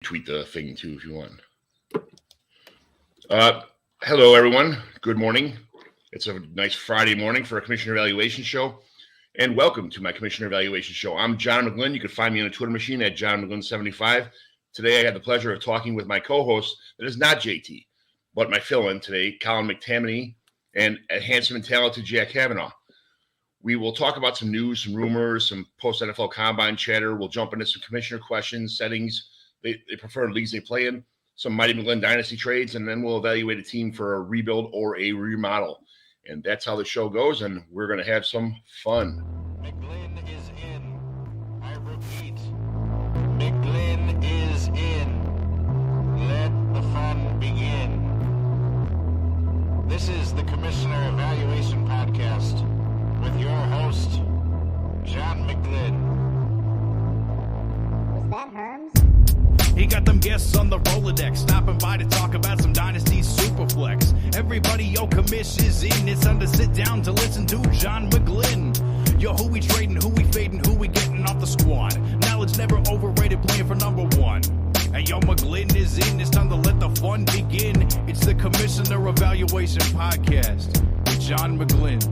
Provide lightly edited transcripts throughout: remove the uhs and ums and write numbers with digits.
Tweet the thing too if you want. Hello, everyone. Good morning. It's a nice Friday morning for a commissioner evaluation show. And welcome to my commissioner evaluation show. I'm John McGlynn. You can find me on the Twitter machine at John McGlynn75. Today, I had the pleasure of talking with my co-host that is not JT, but my fill-in today, Colin McTamany, and a handsome and talented Jack Cavanagh. We will talk about some news, some rumors, some post-NFL combine chatter. We'll jump into some commissioner questions, settings, they prefer leagues they play in, some Mighty McGlynn Dynasty trades, and then we'll evaluate a team for a rebuild or a remodel. And that's how the show goes, and we're going to have some fun. McGlynn is in. I repeat, McGlynn is in. Let the fun begin. This is the Commissioner Evaluation Podcast with your host, John McGlynn. Was that Herms? He got them guests on the Rolodex, stopping by to talk about some Dynasty Superflex. Everybody, yo, commish is in. It's time to sit down to listen to John McGlynn. Yo, who we trading, who we fading, who we getting off the squad. Knowledge never overrated, playing for number one. And yo, McGlynn is in. It's time to let the fun begin. It's the Commissioner Evaluation Podcast with John McGlynn.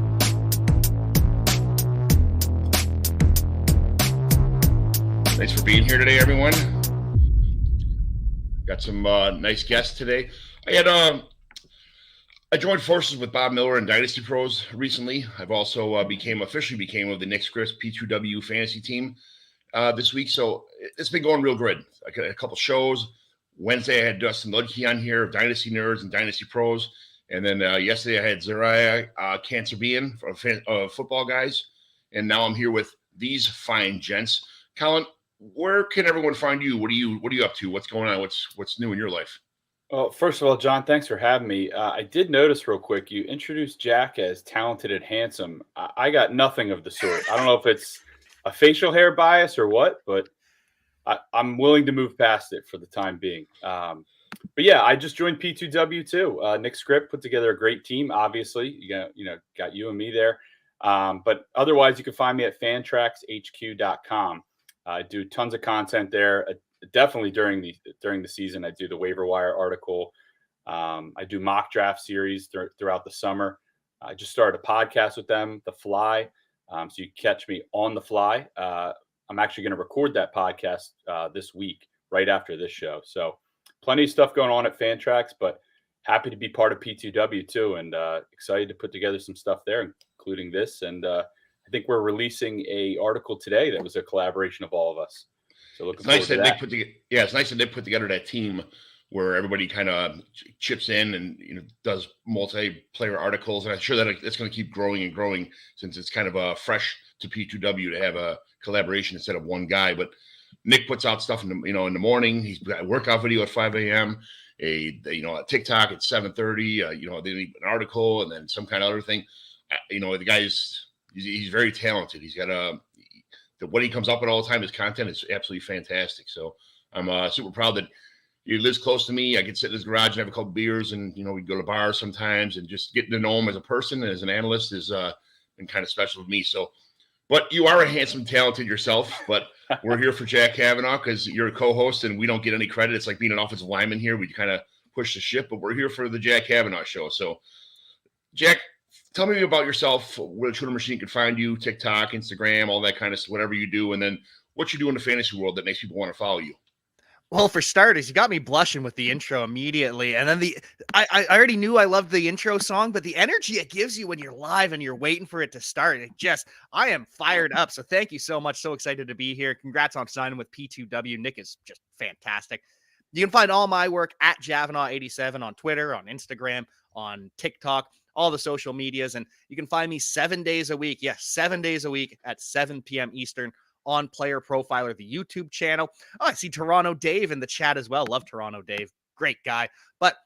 Thanks for being here today, everyone. Got some nice guests today. I joined forces with Bob Miller and Dynasty Pros recently. I've also officially became of the Nick Scripps P2W fantasy team this week. So it's been going real good. I got a couple shows. Wednesday, I had Dustin Ludke on here of Dynasty Nerds and Dynasty Pros. And then yesterday, I had Zariah Cancerbean of Football Guys. And now I'm here with these fine gents. Colin, where can everyone find you? What are you up to? What's going on? What's new in your life? Well, first of all, John, thanks for having me. I did notice real quick, you introduced Jack as talented and handsome. I got nothing of the sort. I don't know if it's a facial hair bias or what, but I'm willing to move past it for the time being. But yeah, I just joined P2W too. Nick Script put together a great team. Obviously, got you and me there. But otherwise, you can find me at fantraxhq.com. I do tons of content there. Definitely during the season, I do the waiver wire article. I do mock draft series throughout the summer. I just started a podcast with them, The Fly. So you catch me on the fly. I'm actually going to record that podcast this week, right after this show. So plenty of stuff going on at Fantrax, but happy to be part of P2W too, and excited to put together some stuff there, including this. And I think we're releasing a article today that was a collaboration of all of us. So looking forward to that. It's nice that Nick put together that team where everybody kind of chips in and does multiplayer articles. And I'm sure that it's going to keep growing and growing since it's kind of fresh to P2W to have a collaboration instead of one guy. But Nick puts out stuff in the morning. He's got a workout video at 5 a.m. A TikTok at 7:30. They need an article and then some kind of other thing. The guy's. He's very talented. He's got what he comes up with all the time. His content is absolutely fantastic. So I'm super proud that he lives close to me. I can sit in his garage and have a couple beers, and we go to bars sometimes. And just getting to know him as a person and as an analyst is been kind of special with me. So, but you are a handsome, talented yourself. But we're here for Jack Cavanagh because you're a co-host, and we don't get any credit. It's like being an offensive lineman here. We kind of push the ship, but we're here for the Jack Cavanagh show. So, Jack, tell me about yourself, where the Twitter machine can find you, TikTok, Instagram, all that kind of stuff, whatever you do, and then what you do in the fantasy world that makes people want to follow you. Well, for starters, you got me blushing with the intro immediately. And then I already knew I loved the intro song, but the energy it gives you when you're live and you're waiting for it to start, I am fired up. So thank you so much. So excited to be here. Congrats on signing with P2W. Nick is just fantastic. You can find all my work at Javanaugh87 on Twitter, on Instagram, on TikTok, all the social medias. And you can find me 7 days a week. Yes, 7 days a week at 7 p.m. Eastern on Player Profiler, the YouTube channel. Oh, I see Toronto Dave in the chat as well. Love Toronto Dave. Great guy. But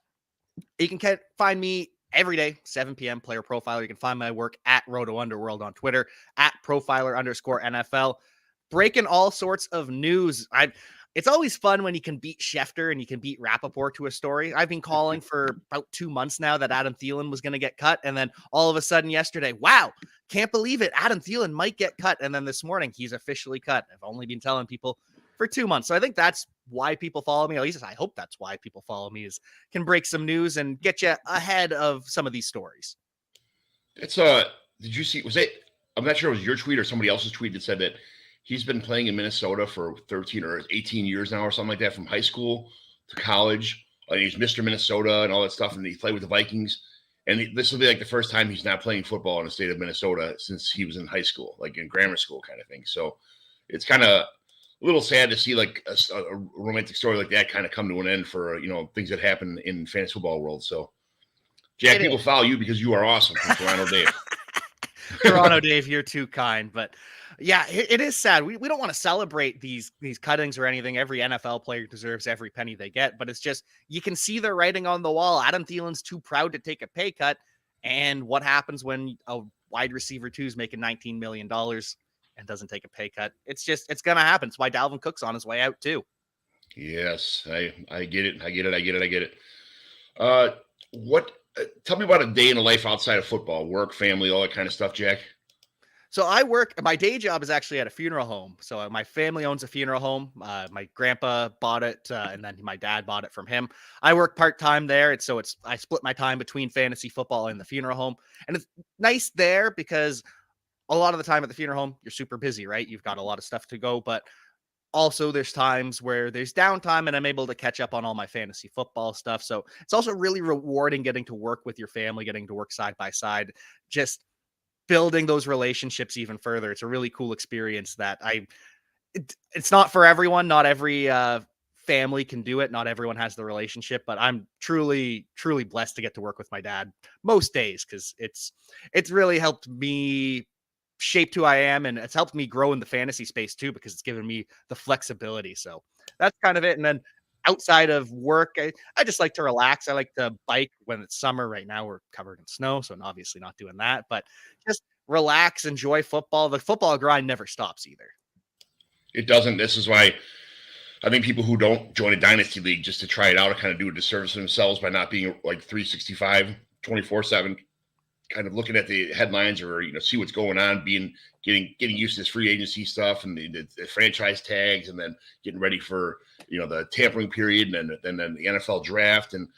you can find me every day, 7 p.m. Player Profiler. You can find my work at Roto Underworld on Twitter, at Profiler_NFL. Breaking all sorts of news. It's always fun when you can beat Schefter and you can beat Rappaport to a story. I've been calling for about 2 months now that Adam Thielen was going to get cut. And then all of a sudden yesterday, wow, can't believe it. Adam Thielen might get cut. And then this morning, he's officially cut. I've only been telling people for 2 months. So I think that's why people follow me. At least I hope that's why people follow me, is can break some news and get you ahead of some of these stories. It's did you see, was it, I'm not sure it was your tweet or somebody else's tweet that said that he's been playing in Minnesota for 13 or 18 years now or something like that, from high school to college. He's Mr. Minnesota and all that stuff, and he played with the Vikings. And this will be like the first time he's not playing football in the state of Minnesota since he was in high school, like in grammar school kind of thing. So it's kind of a little sad to see like a romantic story like that kind of come to an end for, things that happen in fantasy football world. So Jack, people follow you because you are awesome. From Toronto Dave. Toronto Dave, you're too kind. But yeah, it is sad. We don't want to celebrate these cuttings or anything. Every NFL player deserves every penny they get, but it's just, you can see the writing on the wall. Adam Thielen's too proud to take a pay cut. And what happens when a wide receiver 2 is making $19 million and doesn't take a pay cut? It's going to happen. It's why Dalvin Cook's on his way out too. Yes, I get it. I get it. Tell me about a day in the life outside of football, work, family, all that kind of stuff, Jack. So my day job is actually at a funeral home. So my family owns a funeral home. My grandpa bought it, and then my dad bought it from him. I work part-time there. I split my time between fantasy football and the funeral home. And it's nice there because a lot of the time at the funeral home, you're super busy, right? You've got a lot of stuff to go, but also there's times where there's downtime and I'm able to catch up on all my fantasy football stuff. So it's also really rewarding getting to work with your family, getting to work side by side, just building those relationships even further. It's a really cool experience that it's not for everyone. Not every family can do it. Not everyone has the relationship, but I'm truly, truly blessed to get to work with my dad most days, because it's really helped me shaped who I am, and it's helped me grow in the fantasy space too, because it's given me the flexibility. So that's kind of it. And then outside of work, I just like to relax. I like to bike when it's summer. Right now we're covered in snow, so I'm obviously not doing that, but just relax, enjoy football. The football grind never stops either. It doesn't. This is why I think people who don't join a dynasty league just to try it out are kind of do a disservice to themselves by not being like 365, 24/7, kind of looking at the headlines or, see what's going on, getting used to this free agency stuff and the franchise tags, and then getting ready for, the tampering period and then the NFL draft. And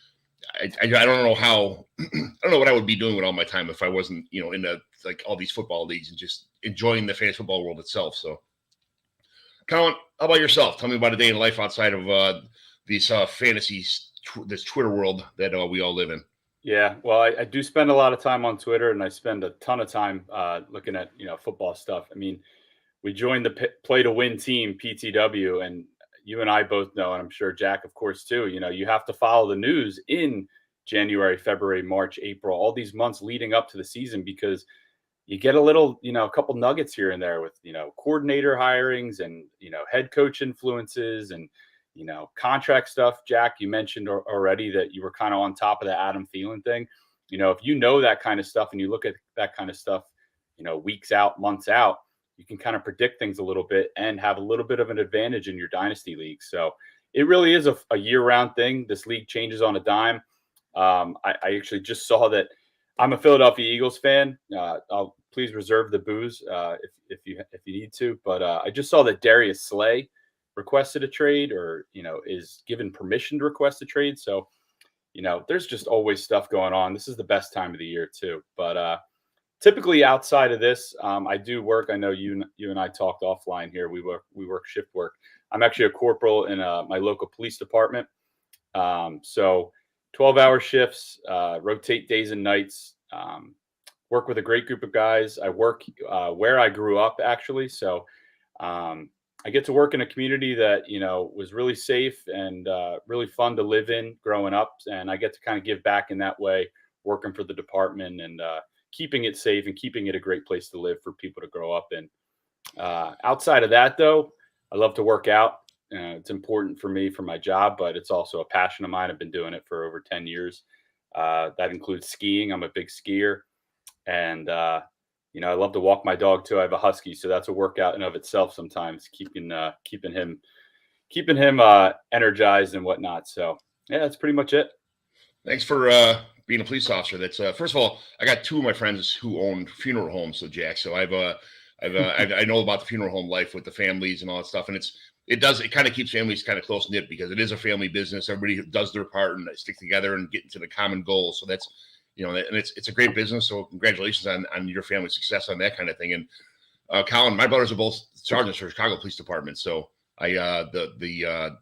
I don't know how, I don't know what I would be doing with all my time if I wasn't, into like all these football leagues and just enjoying the fantasy football world itself. So Colin, how about yourself? Tell me about a day in life outside of these fantasies, this Twitter world that we all live in. Yeah, well, I do spend a lot of time on Twitter, and I spend a ton of time looking at football stuff. I mean, we joined the Play to Win team, PTW, and you and I both know, and I'm sure Jack, of course, too. You have to follow the news in January, February, March, April, all these months leading up to the season, because you get a little, a couple nuggets here and there with coordinator hirings and head coach influences and contract stuff. Jack, you mentioned already that you were kind of on top of the Adam Thielen thing. If that kind of stuff and you look at that kind of stuff, weeks out, months out, you can kind of predict things a little bit and have a little bit of an advantage in your dynasty league. So it really is a year-round thing. This league changes on a dime. I actually just saw that. I'm a Philadelphia Eagles fan. I'll please reserve the booze if you need to. But I just saw that Darius Slay requested a trade, or is given permission to request a trade. So there's just always stuff going on. This is the best time of the year too. But typically outside of this, I do work. I know you and I talked offline here. We work shift work. I'm actually a corporal in my local police department. So 12-hour shifts, rotate days and nights, work with a great group of guys. I work where I grew up, actually. So I get to work in a community that, was really safe and really fun to live in growing up. And I get to kind of give back in that way, working for the department and keeping it safe and keeping it a great place to live for people to grow up in. Outside of that, though, I love to work out. It's important for me for my job, but it's also a passion of mine. I've been doing it for over 10 years. That includes skiing. I'm a big skier. And, I love to walk my dog too. I have a husky, so that's a workout in of itself sometimes, keeping him energized and whatnot. So yeah, that's pretty much it. Thanks for being a police officer. That's first of all, I got two of my friends who own funeral homes. So Jack, so I know about the funeral home life with the families and all that stuff, and it does. It kind of keeps families kind of close knit because it is a family business. Everybody does their part and they stick together and get into the common goal. So that's, and it's a great business. So congratulations on your family's success on that kind of thing. And Colin, my brothers are both sergeants for Chicago Police Department. So the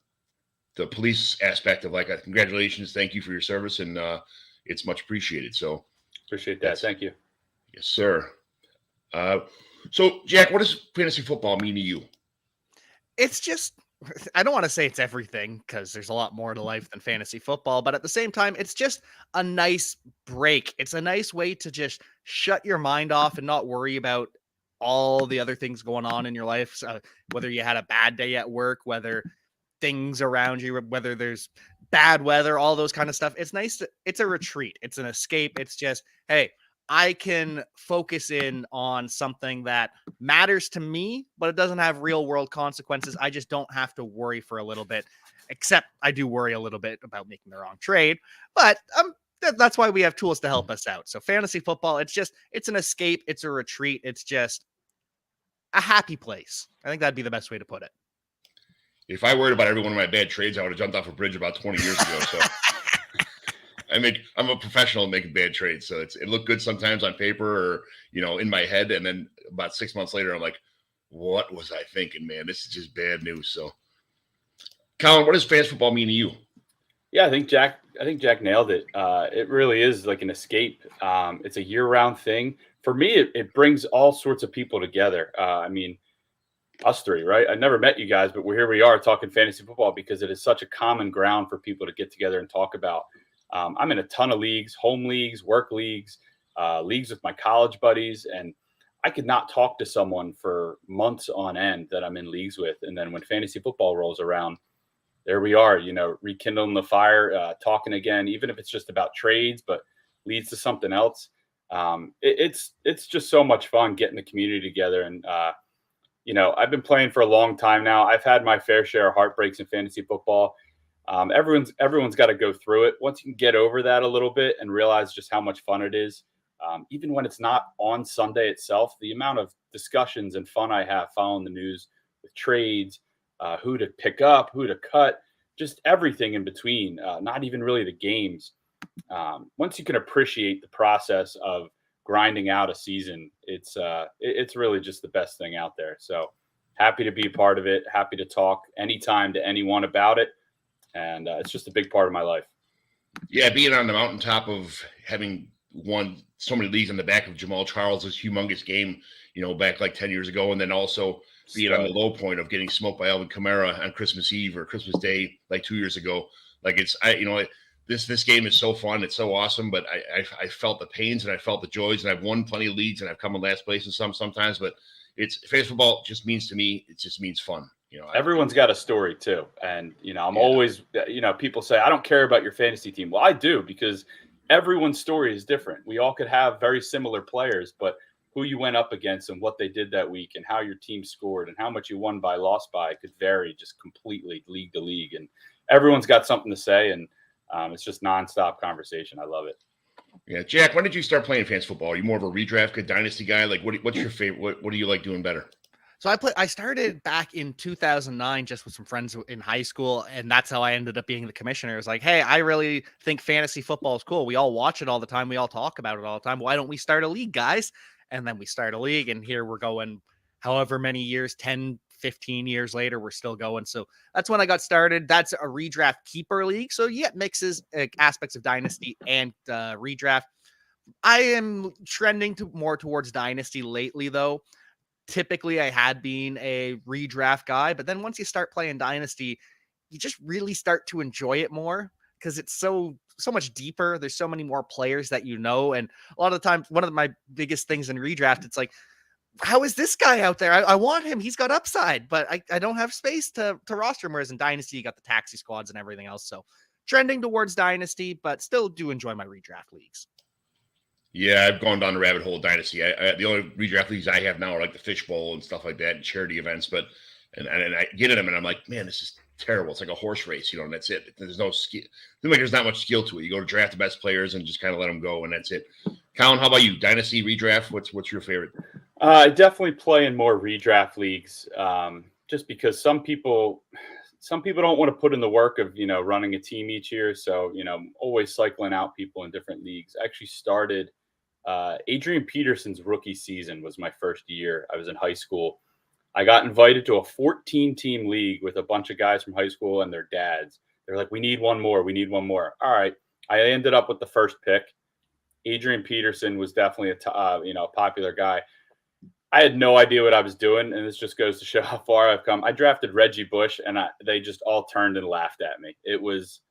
police aspect of congratulations, thank you for your service, and it's much appreciated. So appreciate that. Thank you. Yes, sir. So Jack, what does fantasy football mean to you? It's just, I don't want to say it's everything because there's a lot more to life than fantasy football, but at the same time, it's just a nice break. It's a nice way to just shut your mind off and not worry about all the other things going on in your life. So whether you had a bad day at work, whether things around you, whether there's bad weather, all those kind of stuff. It's nice. It's a retreat. It's an escape. It's just, hey, I can focus in on something that matters to me, but it doesn't have real world consequences. I just don't have to worry for a little bit, except I do worry a little bit about making the wrong trade, but that's why we have tools to help us out. So fantasy football, it's an escape. It's a retreat. It's just a happy place. I think that'd be the best way to put it. If I worried about every one of my bad trades, I would have jumped off a bridge about 20 years ago. So I'm a professional at making bad trades. So it looked good sometimes on paper or, in my head. And then about 6 months later, I'm like, what was I thinking, man? This is just bad news. So Colin, what does fantasy football mean to you? Yeah, I think Jack nailed it. It really is like an escape. It's a year-round thing. For me, it brings all sorts of people together. Us three, right? I never met you guys, but here we are talking fantasy football because it is such a common ground for people to get together and talk about. I'm in a ton of leagues, home leagues, work leagues, leagues with my college buddies, and I could not talk to someone for months on end that I'm in leagues with. And then when fantasy football rolls around, there we are, rekindling the fire, talking again, even if it's just about trades, but leads to something else. It's just so much fun getting the community together. And, I've been playing for a long time now. I've had my fair share of heartbreaks in fantasy football. Everyone's got to go through it. Once you can get over that a little bit and realize just how much fun it is, even when it's not on Sunday itself, the amount of discussions and fun I have following the news with trades, who to pick up, who to cut, just everything in between, not even really the games. Once you can appreciate the process of grinding out a season, it's really just the best thing out there. So happy to be a part of it. Happy to talk anytime to anyone about it. And it's just a big part of my life. Yeah, being on the mountaintop of having won so many leagues on the back of Jamal Charles' humongous game, back like 10 years ago. And then also being on the low point of getting smoked by Alvin Kamara on Christmas Eve or Christmas Day, like 2 years ago. Like this game is so fun. It's so awesome, but I felt the pains and I felt the joys, and I've won plenty of leagues and I've come in last place in sometimes, but fantasy football just means to me, it just means fun. Everyone's got a story too. And, I'm always, people say, I don't care about your fantasy team. Well, I do, because everyone's story is different. We all could have very similar players, but who you went up against and what they did that week and how your team scored and how much you won by, lost by could vary just completely league to league. And everyone's got something to say. And it's just nonstop conversation. I love it. Yeah. Jack, when did you start playing fantasy football? Are you more of a redraft, good dynasty guy? Like what's your favorite? What do you like doing better? So I started back in 2009 just with some friends in high school, and that's how I ended up being the commissioner. It was like, hey, I really think fantasy football is cool. We all watch it all the time. We all talk about it all the time. Why don't we start a league, guys? And then we start a league, and here we're going however many years, 10, 15 years later, we're still going. So that's when I got started. That's a redraft keeper league. So you get mixes, aspects of dynasty and redraft. I am trending more towards dynasty lately, though. Typically, I had been a redraft guy, but then once you start playing dynasty, you just really start to enjoy it more because it's so much deeper. There's so many more players that and a lot of the time, one of my biggest things in redraft, it's like, how is this guy out there? I want him. He's got upside, but I don't have space to roster him. Whereas in dynasty, you got the taxi squads and everything else. So trending towards dynasty, but still do enjoy my redraft leagues. Yeah, I've gone down the rabbit hole dynasty. The only redraft leagues I have now are like the fishbowl and stuff like that and charity events. But and I get in them and I'm like, man, this is terrible. It's like a horse race, and that's it. There's no skill. There's not much skill to it. You go to draft the best players and just kind of let them go, and that's it. Colin, how about you? Dynasty, redraft? What's your favorite? I definitely play in more redraft leagues. just because some people don't want to put in the work of, running a team each year. So, always cycling out people in different leagues. I actually started Adrian Peterson's rookie season was my first year. I was in high school. I got invited to a 14-team league with a bunch of guys from high school and their dads. They're like, we need one more. We need one more. All right. I ended up with the first pick. Adrian Peterson was definitely a popular guy. I had no idea what I was doing, and this just goes to show how far I've come. I drafted Reggie Bush, and they just all turned and laughed at me. It was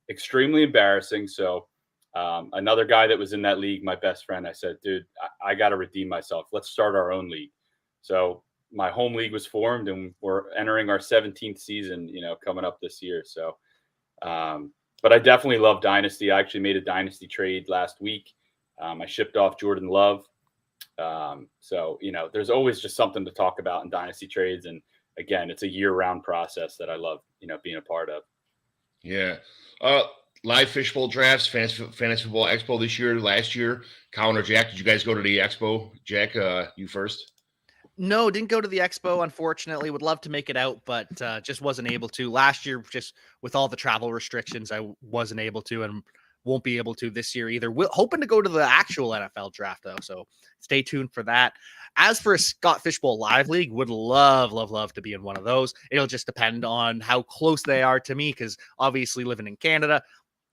extremely embarrassing. So another guy that was in that league, my best friend, I said, dude, I got to redeem myself. Let's start our own league. So my home league was formed, and we're entering our 17th season, coming up this year. So, but I definitely love Dynasty. I actually made a Dynasty trade last week. I shipped off Jordan Love. So, there's always just something to talk about in Dynasty trades. And again, it's a year-round process that I love, being a part of. Yeah. Live fishbowl drafts, Fantasy Football Expo this year, last year. Colin or Jack, did you guys go to the expo? Jack, you first? No, didn't go to the expo, unfortunately. Would love to make it out, but just wasn't able to. Last year, just with all the travel restrictions, I wasn't able to, and won't be able to this year either. We're hoping to go to the actual NFL draft, though, so stay tuned for that. As for a Scott Fishbowl Live League, would love to be in one of those. It'll just depend on how close they are to me, because obviously living in Canada,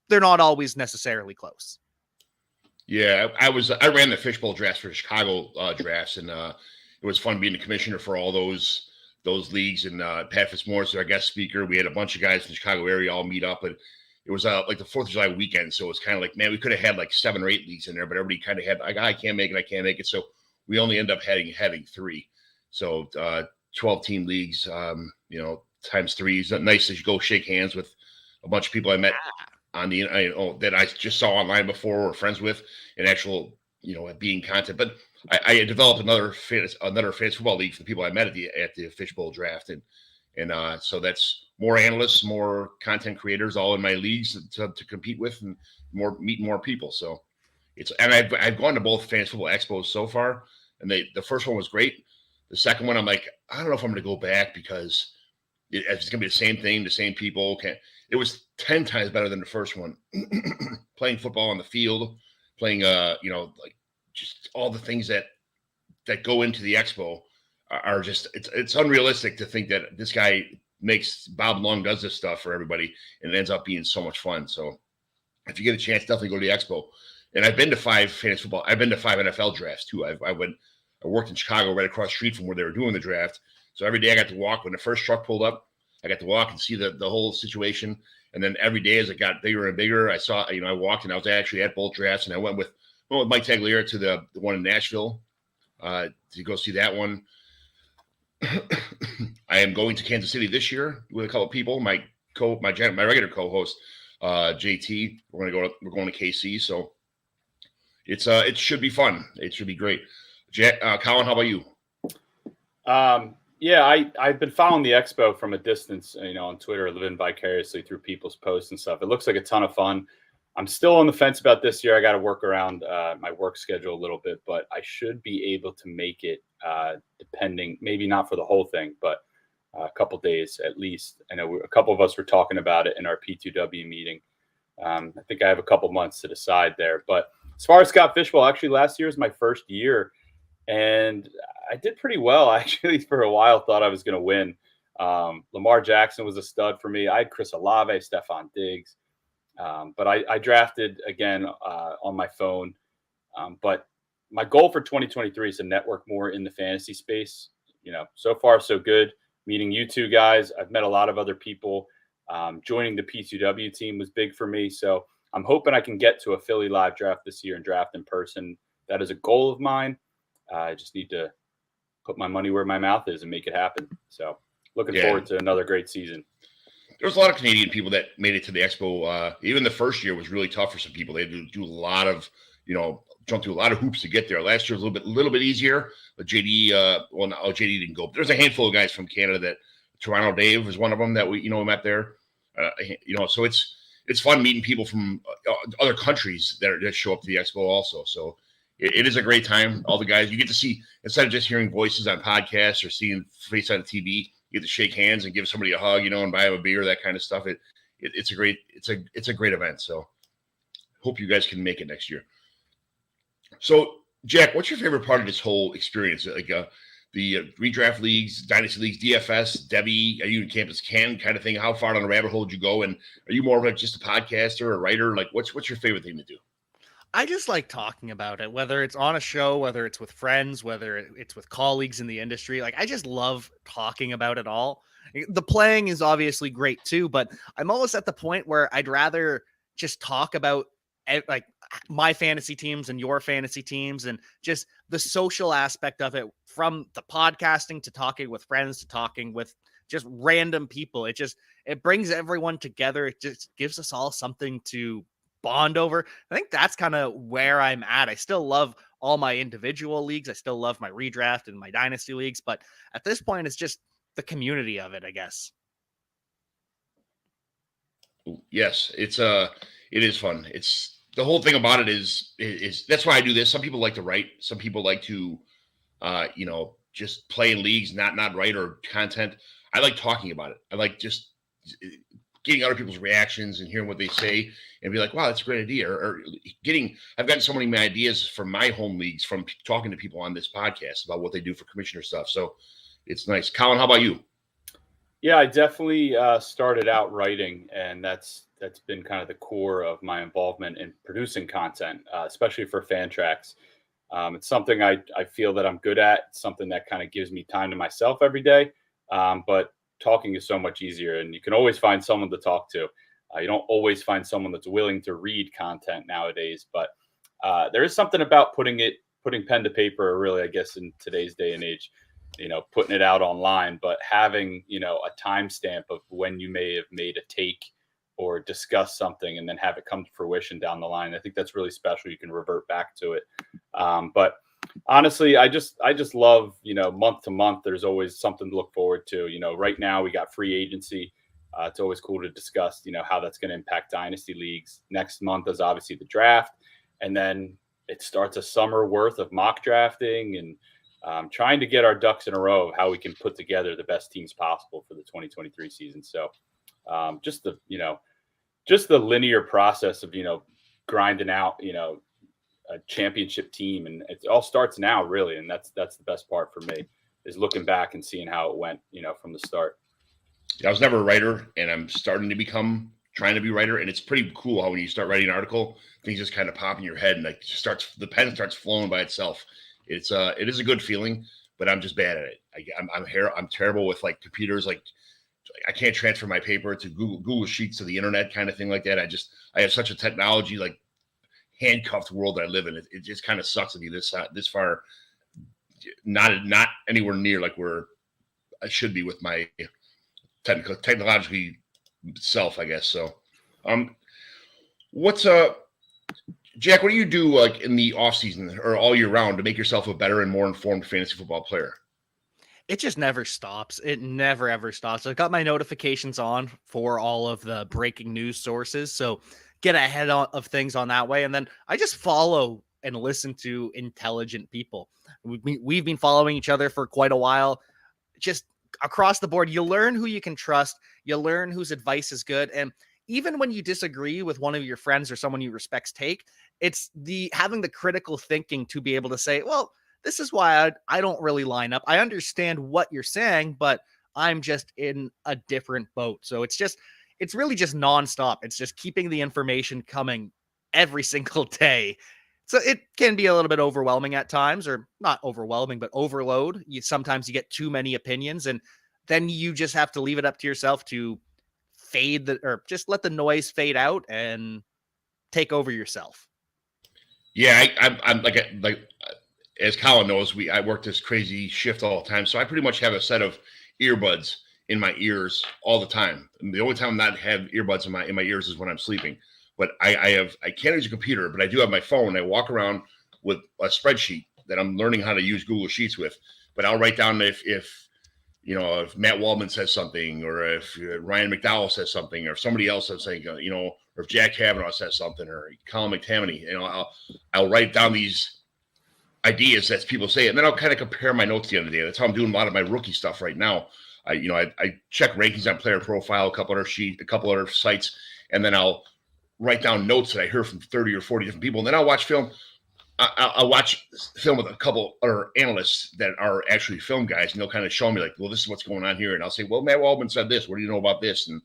they're not always necessarily close. Yeah, I ran the fishbowl drafts for Chicago drafts, and it was fun being the commissioner for all those leagues. And Pat Fitzmaurice, our guest speaker, we had a bunch of guys from the Chicago area all meet up, and it was like the 4th of July weekend. So it was kind of like, man, we could have had like 7 or 8 leagues in there, but everybody kind of had like, I can't make it. So we only end up having 3. So 12-team leagues, times 3 is nice to go shake hands with a bunch of people I met on that I just saw online before or friends with, and actual, being content. But I developed another fantasy football league for the people I met at the fishbowl draft, and so that's more analysts, more content creators, all in my leagues to compete with, and meet more people. So I've gone to both fantasy football expos so far, and the first one was great. The second one, I'm like, I don't know if I'm going to go back, because it's going to be the same thing, the same people. It was 10 times better than the first one. Playing football on the field, playing like just all the things that go into the expo are just, it's unrealistic to think that this guy Bob Long does this stuff for everybody, and it ends up being so much fun. So if you get a chance, definitely go to the expo. And I've been to 5 fantasy football. I've been to 5 NFL drafts too. I worked in Chicago, right across the street from where they were doing the draft. So every day I got to walk. When the first truck pulled up, I got to walk and see the whole situation. And then every day as it got bigger and bigger, I saw, I walked, and I was actually at both drafts, and I went with Mike Tagliere to the one in Nashville to go see that one. I am going to Kansas City this year with a couple of people. My regular co-host, JT. We're going to KC. So it should be fun. It should be great. Colin, how about you? Yeah, I've been following the expo from a distance, on Twitter, living vicariously through people's posts and stuff. It looks like a ton of fun. I'm still on the fence about this year. I got to work around my work schedule a little bit, but I should be able to make it, depending, maybe not for the whole thing, but a couple days at least. I know a couple of us were talking about it in our P2W meeting. I think I have a couple months to decide there. But as far as Scott Fishbowl, actually last year was my first year, and I did pretty well. I actually, for a while, thought I was going to win. Lamar Jackson was a stud for me. I had Chris Olave, Stephon Diggs. But I drafted again on my phone. But my goal for 2023 is to network more in the fantasy space. So far so good. Meeting you two guys, I've met a lot of other people. Joining the P2W team was big for me. So I'm hoping I can get to a Philly live draft this year and draft in person. That is a goal of mine. I just need to put my money where my mouth is and make it happen. So looking forward to another great season. There's a lot of Canadian people that made it to the expo. Even the first year was really tough for some people. They had to do a lot of, jump through a lot of hoops to get there. Last year was a little bit easier. But JD, JD didn't go. There's a handful of guys from Canada Toronto Dave was one of them that we met there. So it's fun meeting people from other countries that show up to the expo also. So it is a great time. All the guys you get to see, instead of just hearing voices on podcasts or seeing face on TV, You get to shake hands and give somebody a hug, and buy them a beer, that kind of stuff. It's a great event. So hope you guys can make it next year. So Jack, what's your favorite part of this whole experience? Like the redraft leagues, dynasty leagues, DFS, Debbie, are you in Campus Can kind of thing? How far down the rabbit hole did you go? And are you more of like just a podcaster or a writer? Like what's your favorite thing to do? I just like talking about it, whether it's on a show, whether it's with friends, whether it's with colleagues in the industry. Like I just love talking about it all. The playing is obviously great too, but I'm almost at the point where I'd rather just talk about like my fantasy teams and your fantasy teams and just the social aspect of it, from the podcasting to talking with friends to talking with just random people. It brings everyone together. It just gives us all something to bond over. I think that's kind of where I'm at. I still love all my individual leagues. I still love my redraft and my dynasty leagues, but at this point it's just the community of it, I guess. Yes, it is fun. It's the whole thing about it is that's why I do this. Some people like to write. Some people like to, just play in leagues, not write or content. I like talking about it. I like just getting other people's reactions and hearing what they say and be like, wow, that's a great idea. I've gotten so many ideas from my home leagues from talking to people on this podcast about what they do for commissioner stuff. So it's nice. Colin, how about you? Yeah, I definitely started out writing, and that's been kind of the core of my involvement in producing content, especially for Fantrax. It's something I feel that I'm good at. It's something that kind of gives me time to myself every day. But talking is so much easier, and you can always find someone to talk to. You don't always find someone that's willing to read content nowadays, but there is something about putting pen to paper, really, I guess, in today's day and age, putting it out online, but having, a timestamp of when you may have made a take or discuss something and then have it come to fruition down the line. I think that's really special. You can revert back to it. But honestly, I just love, month to month, there's always something to look forward to. Right now we got free agency. It's always cool to discuss, how that's going to impact dynasty leagues. Next month is obviously the draft. And then it starts a summer worth of mock drafting and trying to get our ducks in a row of how we can put together the best teams possible for the 2023 season. So just the linear process of, grinding out, a championship team. And it all starts now, really. And that's the best part for me, is looking back and seeing how it went, from the start. I was never a writer, and I'm starting to trying to be a writer. And it's pretty cool how when you start writing an article, things just kind of pop in your head and the pen starts flowing by itself. It is a good feeling, but I'm just bad at it. I'm terrible with like computers. Like I can't transfer my paper to Google Sheets to the internet kind of thing like that. I have such a technology like handcuffed world that I live in. It just kind of sucks to be this far, not anywhere near like where I should be with my technologically self, I guess. So, Jack, what do you do like in the off season or all year round to make yourself a better and more informed fantasy football player? It just never stops. It never, ever stops. I've got my notifications on for all of the breaking news sources. So get ahead of things on that way. And then I just follow and listen to intelligent people. We've been following each other for quite a while. Just across the board, you learn who you can trust. You learn whose advice is good. And even when you disagree with one of your friends or someone you respect's take, it's having the critical thinking to be able to say, well, this is why I don't really line up. I understand what you're saying, but I'm just in a different boat. So it's really just nonstop. It's just keeping the information coming every single day. So it can be a little bit overwhelming at times, or not overwhelming, but overload. Sometimes you get too many opinions, and then you just have to leave it up to yourself to or just let the noise fade out and take over yourself. Yeah, I'm like as Colin knows, I work this crazy shift all the time. So I pretty much have a set of earbuds in my ears all the time. And the only time I not have earbuds in my ears is when I'm sleeping. But I can't use a computer, but I do have my phone. I walk around with a spreadsheet that I'm learning how to use Google Sheets with. But I'll write down if Matt Waldman says something, or if Ryan McDowell says something, or if somebody else says something, or if Jack Cavanagh says something, or Colin McTamany, I'll write down these ideas that people say, and then I'll kind of compare my notes at the end of the day. That's how I'm doing a lot of my rookie stuff right now. I check rankings on Player Profile, a couple other sites, and then I'll write down notes that I hear from 30 or 40 different people, and then I'll watch film. I'll watch film with a couple other analysts that are actually film guys, and they'll kind of show me like, well, this is what's going on here, and I'll say, well, Matt Waldman said this. What do you know about this? And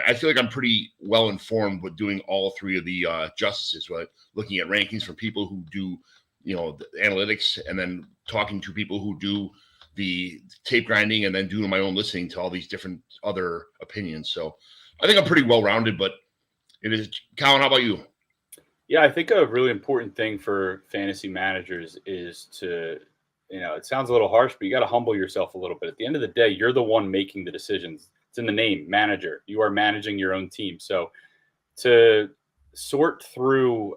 I feel like I'm pretty well informed with doing all three of the justices, right? Looking at rankings from people who do, the analytics, and then talking to people who do the tape grinding, and then doing my own listening to all these different other opinions. So I think I'm pretty well rounded, but it is. Colin, how about you? Yeah, I think a really important thing for fantasy managers is to, it sounds a little harsh, but you got to humble yourself a little bit. At the end of the day, you're the one making the decisions. It's in the name, manager. You are managing your own team. So to sort through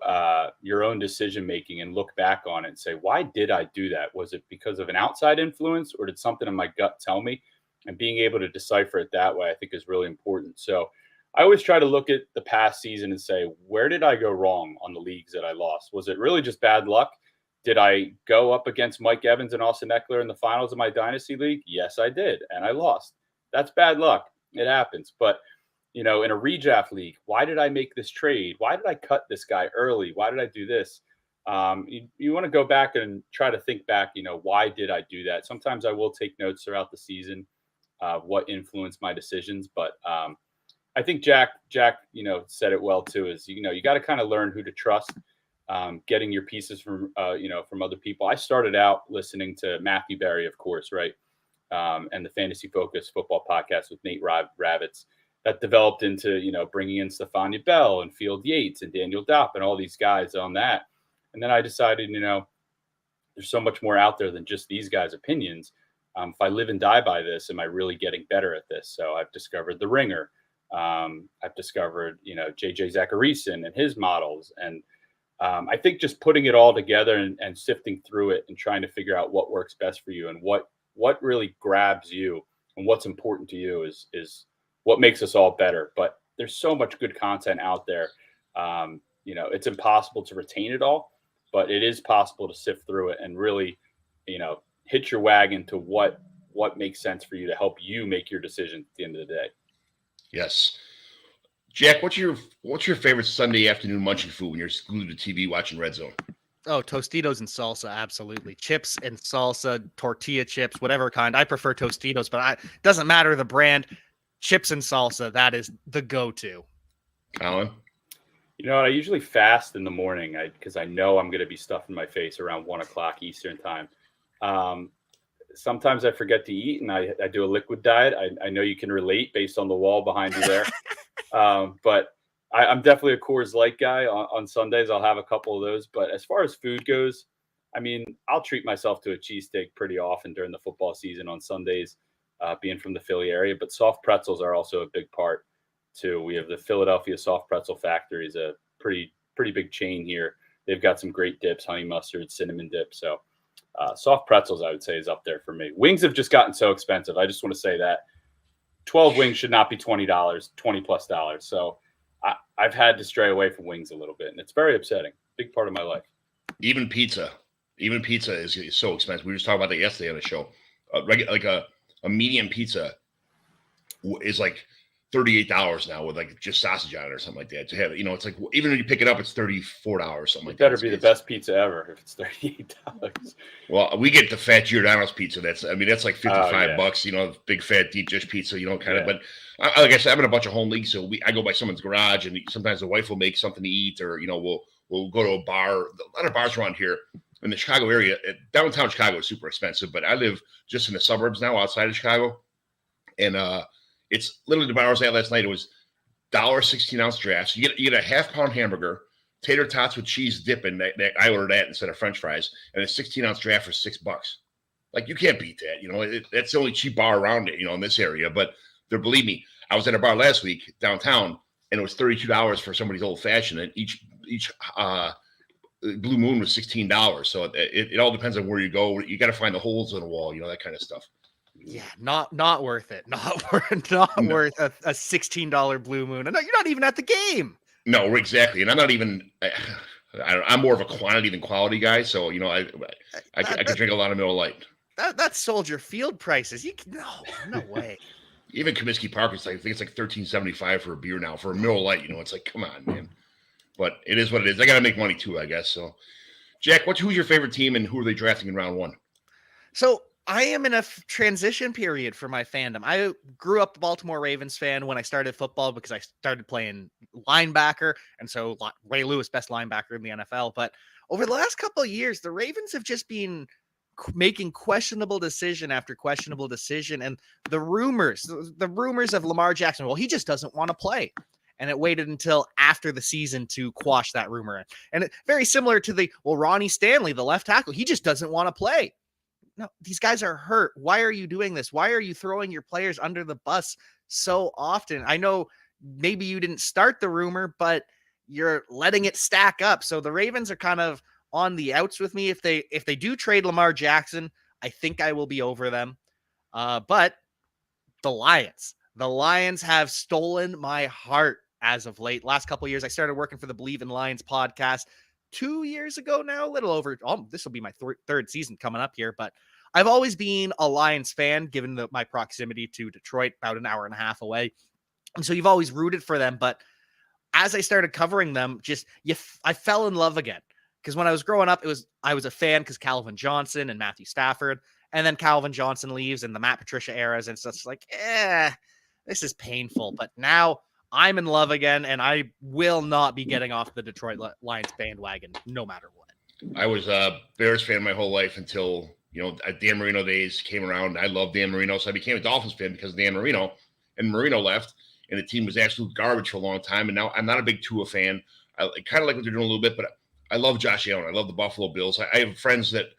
your own decision-making and look back on it and say, why did I do that? Was it because of an outside influence, or did something in my gut tell me? And being able to decipher it that way, I think, is really important. So I always try to look at the past season and say, where did I go wrong on the leagues that I lost? Was it really just bad luck? Did I go up against Mike Evans and Austin Eckler in the finals of my dynasty league? Yes, I did. And I lost. That's bad luck. It happens. But, in a redraft league, why did I make this trade? Why did I cut this guy early? Why did I do this? You want to go back and try to think back, why did I do that? Sometimes I will take notes throughout the season, what influenced my decisions. But I think Jack, said it well too, is, you got to kind of learn who to trust, getting your pieces from other people. I started out listening to Matthew Berry, of course, right. And the Fantasy Focus football podcast with Nate Ravitz that developed into, bringing in Stephania Bell and Field Yates and Daniel Dopp and all these guys on that. And then I decided, there's so much more out there than just these guys' opinions. If I live and die by this, am I really getting better at this? So I've discovered The Ringer. I've discovered, JJ Zacharyson and his models. And I think just putting it all together and sifting through it and trying to figure out what works best for you and what really grabs you and what's important to you is what makes us all better. But there's so much good content out there. It's impossible to retain it all, but it is possible to sift through it and really, hitch your wagon to what makes sense for you to help you make your decision at the end of the day. Yes. Jack, what's your favorite Sunday afternoon munching food when you're glued to TV watching Red Zone? Oh, Tostitos and salsa, absolutely. Chips and salsa, tortilla chips, whatever kind. I prefer Tostitos, but it doesn't matter the brand. Chips and salsa, that is the go-to. Colin? I usually fast in the morning because I know I'm going to be stuffing my face around 1 o'clock Eastern time. Sometimes I forget to eat, and I do a liquid diet. I know you can relate based on the wall behind you there. But I'm definitely a Coors Light guy. On Sundays, I'll have a couple of those. But as far as food goes, I'll treat myself to a cheesesteak pretty often during the football season on Sundays, being from the Philly area. But soft pretzels are also a big part, too. We have the Philadelphia Soft Pretzel Factory, is a pretty big chain here. They've got some great dips, honey mustard, cinnamon dip. So soft pretzels, I would say, is up there for me. Wings have just gotten so expensive. I just want to say that 12 wings should not be $20, $20+. So I've had to stray away from wings a little bit, and it's very upsetting. Big part of my life. Even pizza is so expensive. We were just talking about that yesterday on the show. Like a medium pizza is like $38 now with like just sausage on it or something like that. To have it, it's like even when you pick it up, it's $34, something like that. It better be the best pizza ever if it's $38. Well, we get the fat Giordano's pizza. That's like $55. Big fat deep dish pizza. But like I said, I'm in a bunch of home leagues, so I go by someone's garage, and sometimes the wife will make something to eat, or we'll go to a bar. A lot of bars around here in the Chicago area. Downtown Chicago is super expensive, but I live just in the suburbs now, outside of Chicago, and it's literally the bar I was at last night. It was $1 16-ounce drafts. You get a half-pound hamburger, tater tots with cheese dip in that. I ordered that instead of French fries, and a 16-ounce draft for $6. Like, you can't beat that. That's the only cheap bar around it, in this area. But believe me, I was at a bar last week downtown, and it was $32 for somebody's old fashioned, and each Blue Moon was $16. So it all depends on where you go. You got to find the holes in the wall, that kind of stuff. Yeah, not worth it. Not worth a $16 Blue Moon. And no, you're not even at the game. No, exactly. And I'm not even. I'm more of a quantity than quality guy. So I can drink a lot of Miller Lite. That's Soldier Field prices. No way. Even Comiskey Park is like, I think it's like $13.75 for a beer now for a Miller Lite. It's like, come on, man. But it is what it is. I got to make money too, I guess. So, Jack, who's your favorite team and who are they drafting in round 1? So I am in a transition period for my fandom. I grew up a Baltimore Ravens fan when I started football because I started playing linebacker. And so Ray Lewis, best linebacker in the NFL. But over the last couple of years, the Ravens have just been making questionable decision after questionable decision. And the rumors of Lamar Jackson, well, he just doesn't want to play. And it waited until after the season to quash that rumor. And very similar to Ronnie Stanley, the left tackle, he just doesn't want to play. No, these guys are hurt. Why are you doing this? Why are you throwing your players under the bus so often? I know maybe you didn't start the rumor, but you're letting it stack up. So the Ravens are kind of on the outs with me. If they do trade Lamar Jackson, I think I will be over them. But the Lions have stolen my heart as of late. Last couple of years, I started working for the Believe in Lions podcast 2 years ago now, a little over. This will be my third season coming up here, but I've always been a Lions fan, given my proximity to Detroit, about an hour and a half away. And so you've always rooted for them. But as I started covering them, I fell in love again. Because when I was growing up, I was a fan because Calvin Johnson and Matthew Stafford, and then Calvin Johnson leaves and the Matt Patricia eras, and it's just like, this is painful. But now I'm in love again, and I will not be getting off the Detroit Lions bandwagon no matter what. I was a Bears fan my whole life until, Dan Marino days came around. I love Dan Marino, so I became a Dolphins fan because of Dan Marino, and Marino left, and the team was absolute garbage for a long time. And now I'm not a big Tua fan. I kind of like what they're doing a little bit, but I love Josh Allen. I love the Buffalo Bills. I have friends that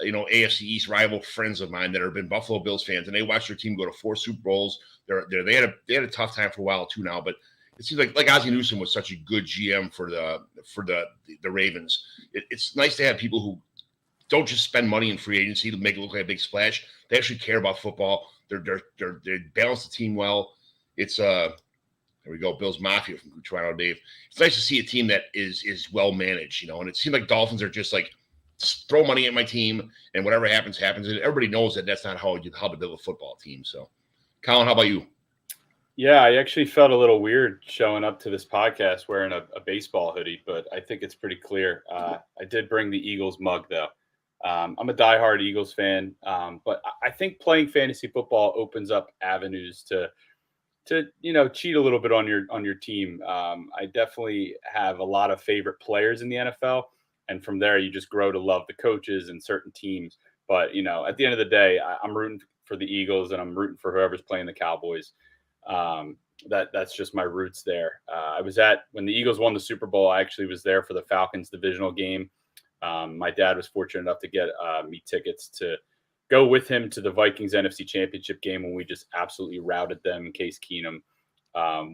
AFC East rival friends of mine that have been Buffalo Bills fans, and they watched their team go to 4 Super Bowls. They had a tough time for a while too now, but it seems like Ozzie Newsome was such a good GM for the Ravens. It's nice to have people who don't just spend money in free agency to make it look like a big splash. They actually care about football. They balance the team well. It's there we go, Bills Mafia from Toronto, Dave. It's nice to see a team that is well managed, and it seems like Dolphins are just like, throw money at my team and whatever happens. And everybody knows that that's not how to build a football team. So, Colin, how about you? Yeah, I actually felt a little weird showing up to this podcast wearing a baseball hoodie, but I think it's pretty clear. I did bring the Eagles mug, though. I'm a diehard Eagles fan, but I think playing fantasy football opens up avenues to cheat a little bit on your team. I definitely have a lot of favorite players in the NFL, and from there you just grow to love the coaches and certain teams. But at the end of the day, I'm rooting for the Eagles, and I'm rooting for whoever's playing the Cowboys. That's just my roots there. I was when the Eagles won the Super Bowl. I actually was there for the Falcons divisional game. My dad was fortunate enough to get me tickets to go with him to the Vikings NFC Championship game when we just absolutely routed them. Case Keenum,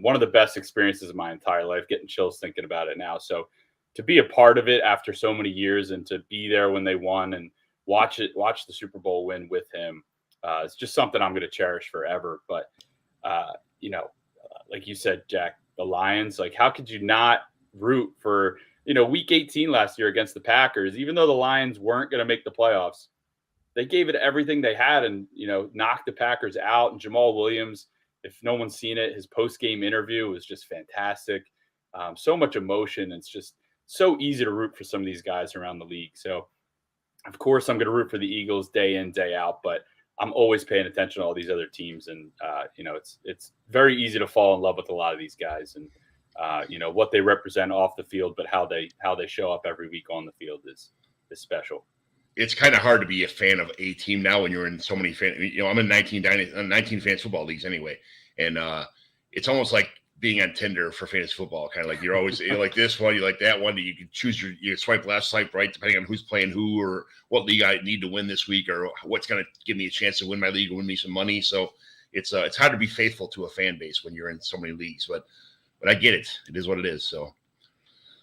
one of the best experiences of my entire life. Getting chills thinking about it now. So to be a part of it after so many years and to be there when they won and watch the Super Bowl win with him, it's just something I'm going to cherish forever. But like you said, Jack, the Lions, like, how could you not root for, week 18 last year against the Packers, even though the Lions weren't going to make the playoffs, they gave it everything they had and, knocked the Packers out. And Jamal Williams, if no one's seen it, his post-game interview was just fantastic. So much emotion. It's just so easy to root for some of these guys around the league. So of course I'm going to root for the Eagles day in, day out, but I'm always paying attention to all these other teams. And, it's very easy to fall in love with a lot of these guys and, what they represent off the field, but how they show up every week on the field is special. It's kind of hard to be a fan of a team now when you're in so many I'm in 19 fantasy football leagues anyway. And it's almost like being on Tinder for fantasy football. Kind of like you're always you like this one, you like that one. You can choose you swipe left, swipe right, depending on who's playing who or what league I need to win this week or what's going to give me a chance to win my league or win me some money. So it's hard to be faithful to a fan base when you're in so many leagues, but I get it. It is what it is. So, all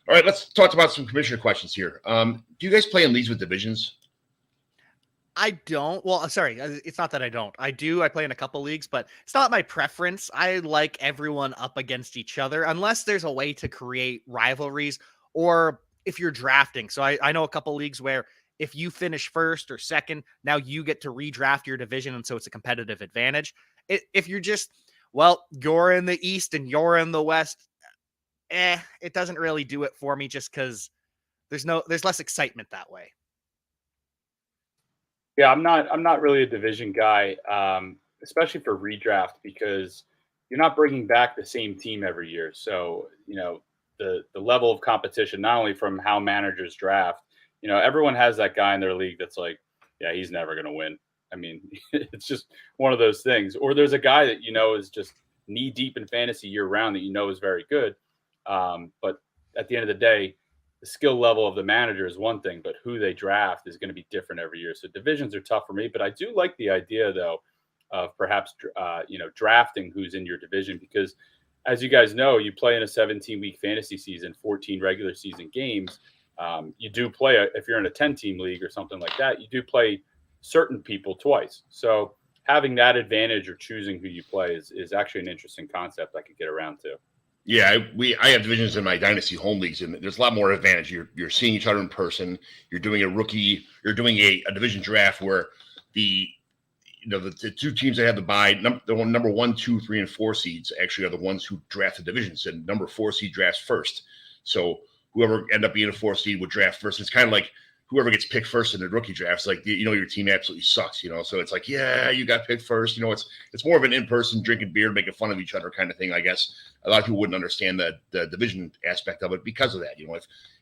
right, let's talk about some commissioner questions here. Do you guys play in leagues with divisions? I don't. Well, sorry. It's not that I don't. I do. I play in a couple leagues, but it's not my preference. I like everyone up against each other unless there's a way to create rivalries or if you're drafting. So I know a couple leagues where if you finish first or second, now you get to redraft your division. And so it's a competitive advantage. If you're just, well, you're in the East and you're in the West, it doesn't really do it for me just because there's less excitement that way. Yeah, I'm not really a division guy, especially for redraft, because you're not bringing back the same team every year. So, the level of competition, not only from how managers draft, everyone has that guy in their league that's like, yeah, he's never going to win. I mean, it's just one of those things. Or there's a guy that is just knee deep in fantasy year round that is very good. But at the end of the day, the skill level of the manager is one thing, but who they draft is going to be different every year. So divisions are tough for me, but I do like the idea though of perhaps drafting who's in your division, because as you guys know, you play in a 17-week fantasy season, 14 regular season games. You do play if you're in a 10-team league or something like that, you do play certain people twice. So having that advantage or choosing who you play is actually an interesting concept I could get around to. Yeah, I have divisions in my dynasty home leagues, and there's a lot more advantage. You're seeing each other in person. You're doing a division draft where the two teams that have the bye, the number 1, 2, 3, and 4 seeds actually are the ones who draft the divisions, and number 4 seed drafts first. So whoever end up being a 4 seed would draft first. It's kind of like whoever gets picked first in the rookie drafts, like your team absolutely sucks, so it's like, yeah, you got picked first. It's more of an in-person drinking beer, making fun of each other kind of thing. I guess a lot of people wouldn't understand the division aspect of it because of that.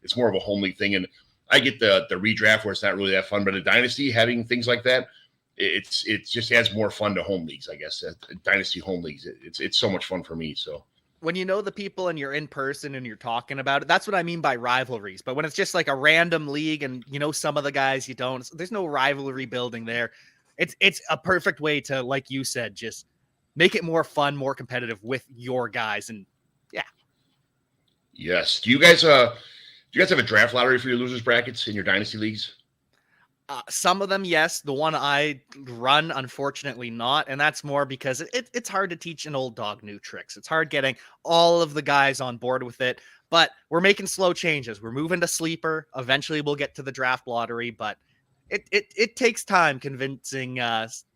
It's more of a home league thing. And I get the redraft where it's not really that fun, but in dynasty, having things like that, it just adds more fun to home leagues, I guess. Dynasty home leagues, it's so much fun for me. So when you know the people and you're in person and you're talking about it, that's what I mean by rivalries. But when it's just like a random league and some of the guys you don't, there's no rivalry building there. It's a perfect way to, like you said, just make it more fun, more competitive with your guys. And yeah. Yes. Do you guys have a draft lottery for your losers brackets in your dynasty leagues? Some of them, yes. The one I run, unfortunately, not. And that's more because it's hard to teach an old dog new tricks. It's hard getting all of the guys on board with it. But we're making slow changes. We're moving to sleeper. Eventually, we'll get to the draft lottery. But it takes time convincing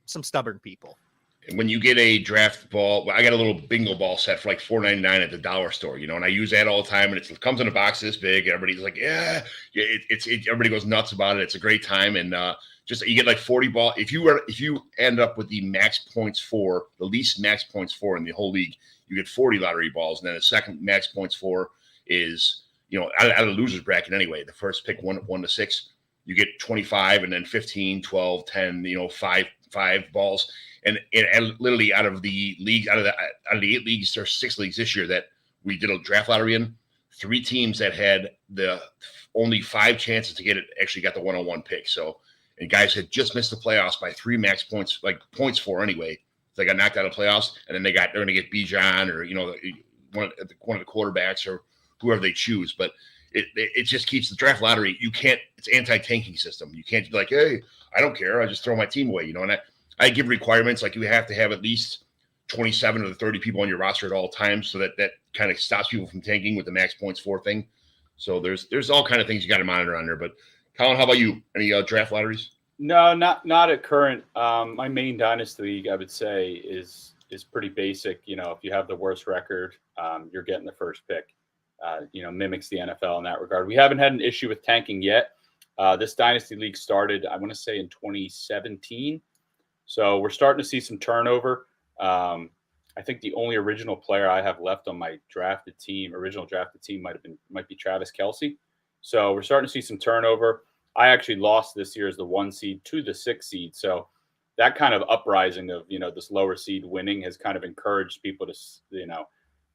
some stubborn people. And when you get a draft ball, I got a little bingo ball set for like $4.99 at the dollar store, and I use that all the time. And it comes in a box this big. Everybody's like, yeah, everybody goes nuts about it. It's a great time. And just you get like 40 ball. If you end up with the least max points for in the whole league, you get 40 lottery balls. And then the second max points for is, out of the losers bracket anyway, the first pick 1 to 6, you get 25, and then 15, 12, 10, five balls. And literally out of the 8 leagues or 6 leagues this year that we did a draft lottery in, 3 teams that had the only 5 chances to get it actually got the 101 pick. So, and guys had just missed the playoffs by 3 max points, like points for anyway. They got knocked out of playoffs, and then they're going to get Bijan or one of the quarterbacks or whoever they choose. But it just keeps the draft lottery. You can't. It's anti-tanking system. You can't be like, hey, I don't care. I just throw my team away. And I give requirements like you have to have at least 27 of the 30 people on your roster at all times, so that kind of stops people from tanking with the max points for thing. So there's all kind of things you got to monitor on there. But Colin, how about you? Any draft lotteries? No, not at current. My main dynasty league, I would say, is pretty basic. If you have the worst record, you're getting the first pick. Mimics the NFL in that regard. We haven't had an issue with tanking yet. This dynasty league started, I want to say, in 2017. So we're starting to see some turnover. I think the only original player I have left on my original drafted team might be Travis Kelce. So we're starting to see some turnover. I actually lost this year as the 1 seed to the 6 seed. So that kind of uprising of, this lower seed winning has kind of encouraged people to,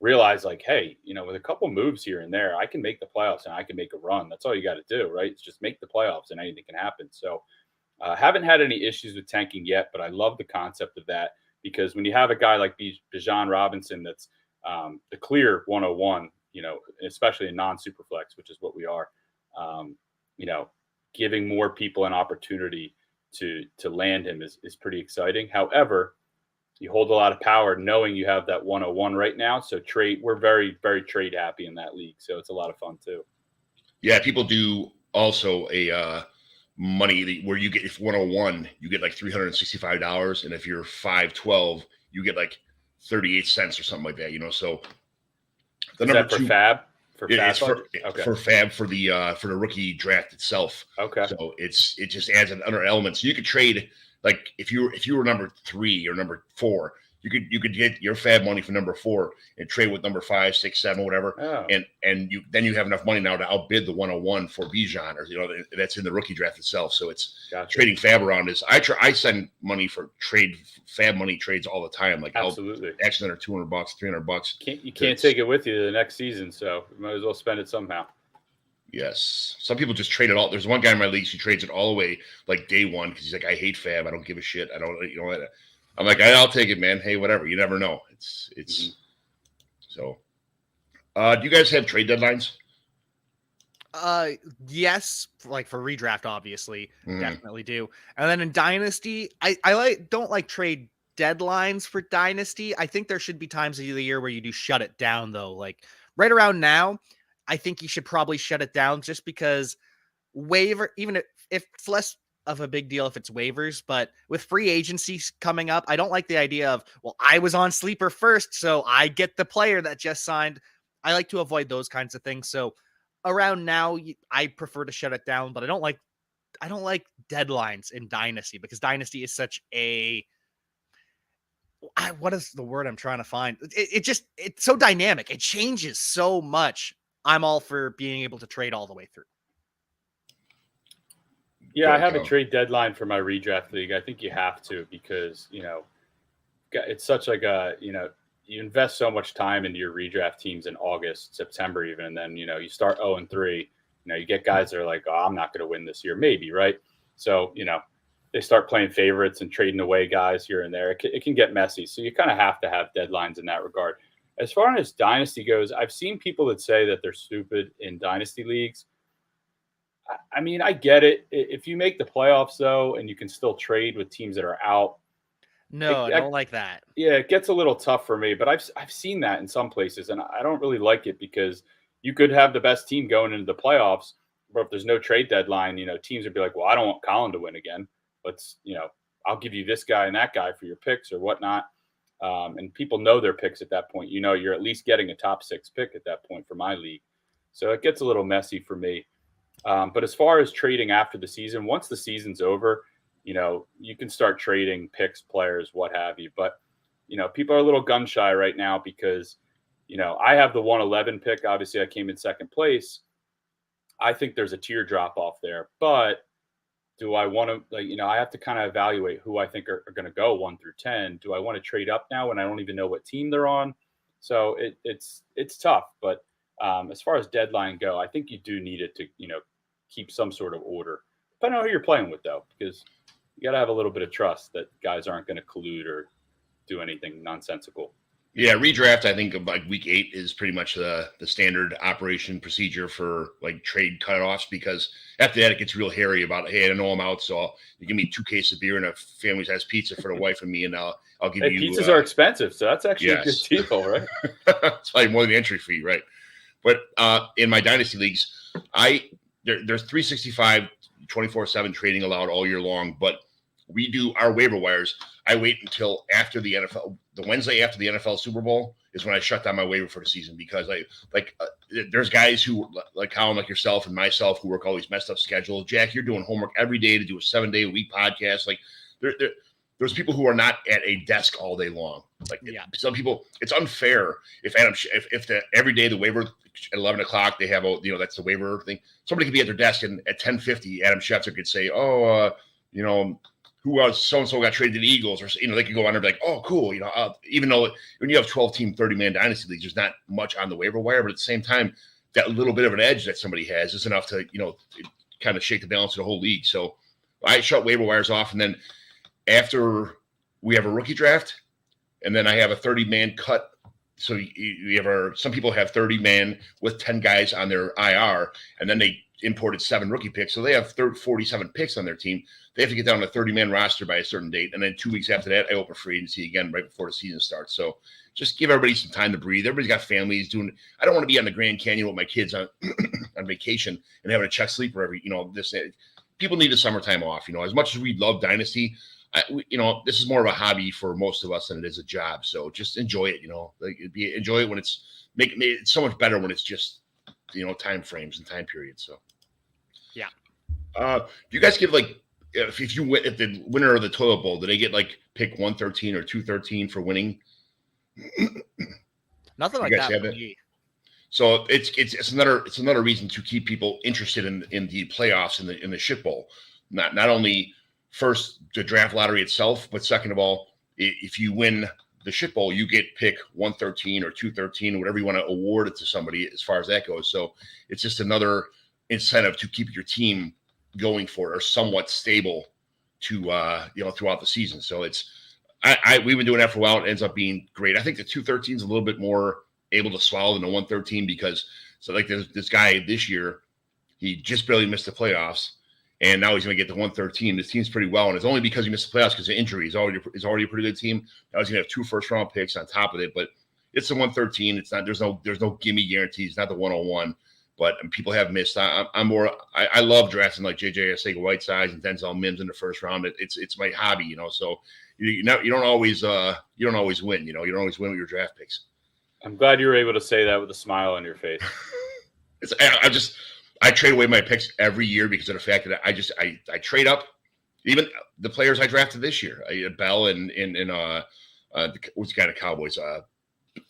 realize like, hey, with a couple moves here and there, I can make the playoffs and I can make a run. That's all you got to do, right? It's just make the playoffs and anything can happen. So haven't had any issues with tanking yet, but I love the concept of that, because when you have a guy like Bijan Robinson that's the clear 101, especially in non-superflex, which is what we are, giving more people an opportunity to land him is pretty exciting. However, you hold a lot of power knowing you have that 101 right now. So we're very, very trade happy in that league. So it's a lot of fun too. Yeah, people do also money where you get, if 101, you get like $365. And if you're 512, you get like 38 cents or something like that, So the Is number that for two, Fab? it's Okay. for Fab for the rookie draft itself. Okay. So it just adds another element. So you could trade, like if you were number 3 or number 4, you could get your Fab money for number 4 and trade with number 5, 6, 7, whatever. Oh. And you have enough money now to outbid the 101 for Bijan, or that's in the rookie draft itself. So it's trading Fab around is I send money for Fab money trades all the time. Like absolutely, I'll actually under $200, $300. You can't take it with you to the next season, so you might as well spend it somehow. Yes. Some people just trade it all. There's one guy in my league who trades it all away like day one because he's like, I hate Fab. I don't give a shit. I don't, I'm like, I'll take it, man. Hey, whatever. You never know. It's so. Do you guys have trade deadlines? Yes, like for redraft, obviously, definitely do. And then in Dynasty, I don't like trade deadlines for Dynasty. I think there should be times of the year where you do shut it down, though. Like right around now, I think you should probably shut it down just because waiver, even if it's less of a big deal if it's waivers, but with free agency coming up, I don't like the idea of, well, I was on sleeper first, so I get the player that just signed. I like to avoid those kinds of things. So around now, I prefer to shut it down, but I don't like deadlines in Dynasty because Dynasty is such a, what is the word I'm trying to find? It's so dynamic. It changes so much. I'm all for being able to trade all the way through. Yeah, I have a trade deadline for my redraft league. I think you have to because, it's such like you invest so much time into your redraft teams in August, September even, and then, you start 0-3. You get guys that are like, oh, I'm not going to win this year, maybe, right? So, they start playing favorites and trading away guys here and there. It can get messy. So you kind of have to have deadlines in that regard. As far as Dynasty goes, I've seen people that say that they're stupid in Dynasty leagues. I mean, I get it. If you make the playoffs, though, and you can still trade with teams that are out. No, I don't like that. Yeah, it gets a little tough for me, but I've seen that in some places, and I don't really like it because you could have the best team going into the playoffs, but if there's no trade deadline, teams would be like, well, I don't want Colin to win again. Let's, I'll give you this guy and that guy for your picks or whatnot. And people know their picks at that point. You're at least getting a top 6 pick at that point for my league. So it gets a little messy for me. But as far as trading after the season, once the season's over, you can start trading picks, players, what have you. But, people are a little gun shy right now because, I have the 111 pick. Obviously, I came in second place. I think there's a tier drop off there. But do I want to, I have to kind of evaluate who I think are going to go 1 through 10. Do I want to trade up now when I don't even know what team they're on? So it's tough. But as far as deadline go, I think you do need it to, keep some sort of order. Depending on who you're playing with, though, because you got to have a little bit of trust that guys aren't going to collude or do anything nonsensical. Yeah, redraft, I think like week 8 is pretty much the standard operation procedure for like trade cutoffs because after that it gets real hairy about, hey, I don't know I'm out, so you give me 2 cases of beer and a family size pizza for the wife and me, and I'll give you. Pizzas are expensive, so that's actually a good deal, right? It's probably more than the entry fee, right? But in my dynasty leagues, there's 365 24/7 trading allowed all year long, but we do our waiver wires. I wait until after the NFL, the Wednesday after the NFL Super Bowl is when I shut down my waiver for the season because there's guys who like Colin, like yourself and myself who work all these messed up schedules. Jack, you're doing homework every day to do a 7-day-a-week podcast. Like there's people who are not at a desk all day long. Like some people, it's unfair if every day the waiver at 11 o'clock they have that's the waiver thing. Somebody could be at their desk and at 10:50 Adam Schefter could say, who was so-and-so got traded to the Eagles, or they could go on and be like, oh, cool. Even though when you have 12-team, 30-man dynasty leagues, there's not much on the waiver wire, but at the same time, that little bit of an edge that somebody has is enough to, kind of shake the balance of the whole league. So I shut waiver wires off, and then after we have a rookie draft, and then I have a 30-man cut. So you have some people have 30-man with 10 guys on their IR, and then they imported 7 rookie picks. So they have 47 picks on their team. They have to get down to a 30-man roster by a certain date. And then 2 weeks after that, I open free agency again right before the season starts. So just give everybody some time to breathe. Everybody's got families I don't want to be on the Grand Canyon with my kids on on vacation and having a check sleeper every, people need the summertime off. As much as we love Dynasty, this is more of a hobby for most of us than it is a job. So just enjoy it. Enjoy it when it's it's so much better when it's just time frames and time periods. So yeah. Do you guys give if the winner of the toilet bowl, do they get pick 113 or 213 for winning? Nothing like that for me. So it's another reason to keep people interested in the playoffs in the shit bowl. Not only first the draft lottery itself, but second of all, if you win the shit bowl, you get pick 113 or 213, whatever you want to award it to somebody as far as that goes. So it's just another incentive to keep your team going for it or somewhat stable to throughout the season. So we've been doing that for a while. It ends up being great. I think the 213 is a little bit more able to swallow than the 113 because this guy this year, he just barely missed the playoffs, and now he's going to get the 113. This team's pretty well, and it's only because he missed the playoffs because of injury. He's already a pretty good team. Now he's going to have 2 first-round picks on top of it, but it's the 113. It's not. There's no gimme guarantees. Not the 101. But people have missed. I love drafting like JJ Arcega-Whiteside and Denzel Mims in the first round. It's my hobby, So you don't always win. You don't always win with your draft picks. I'm glad you were able to say that with a smile on your face. I trade away my picks every year because of the fact that I trade up. Even the players I drafted this year, Bell and what's the guy in the Cowboys?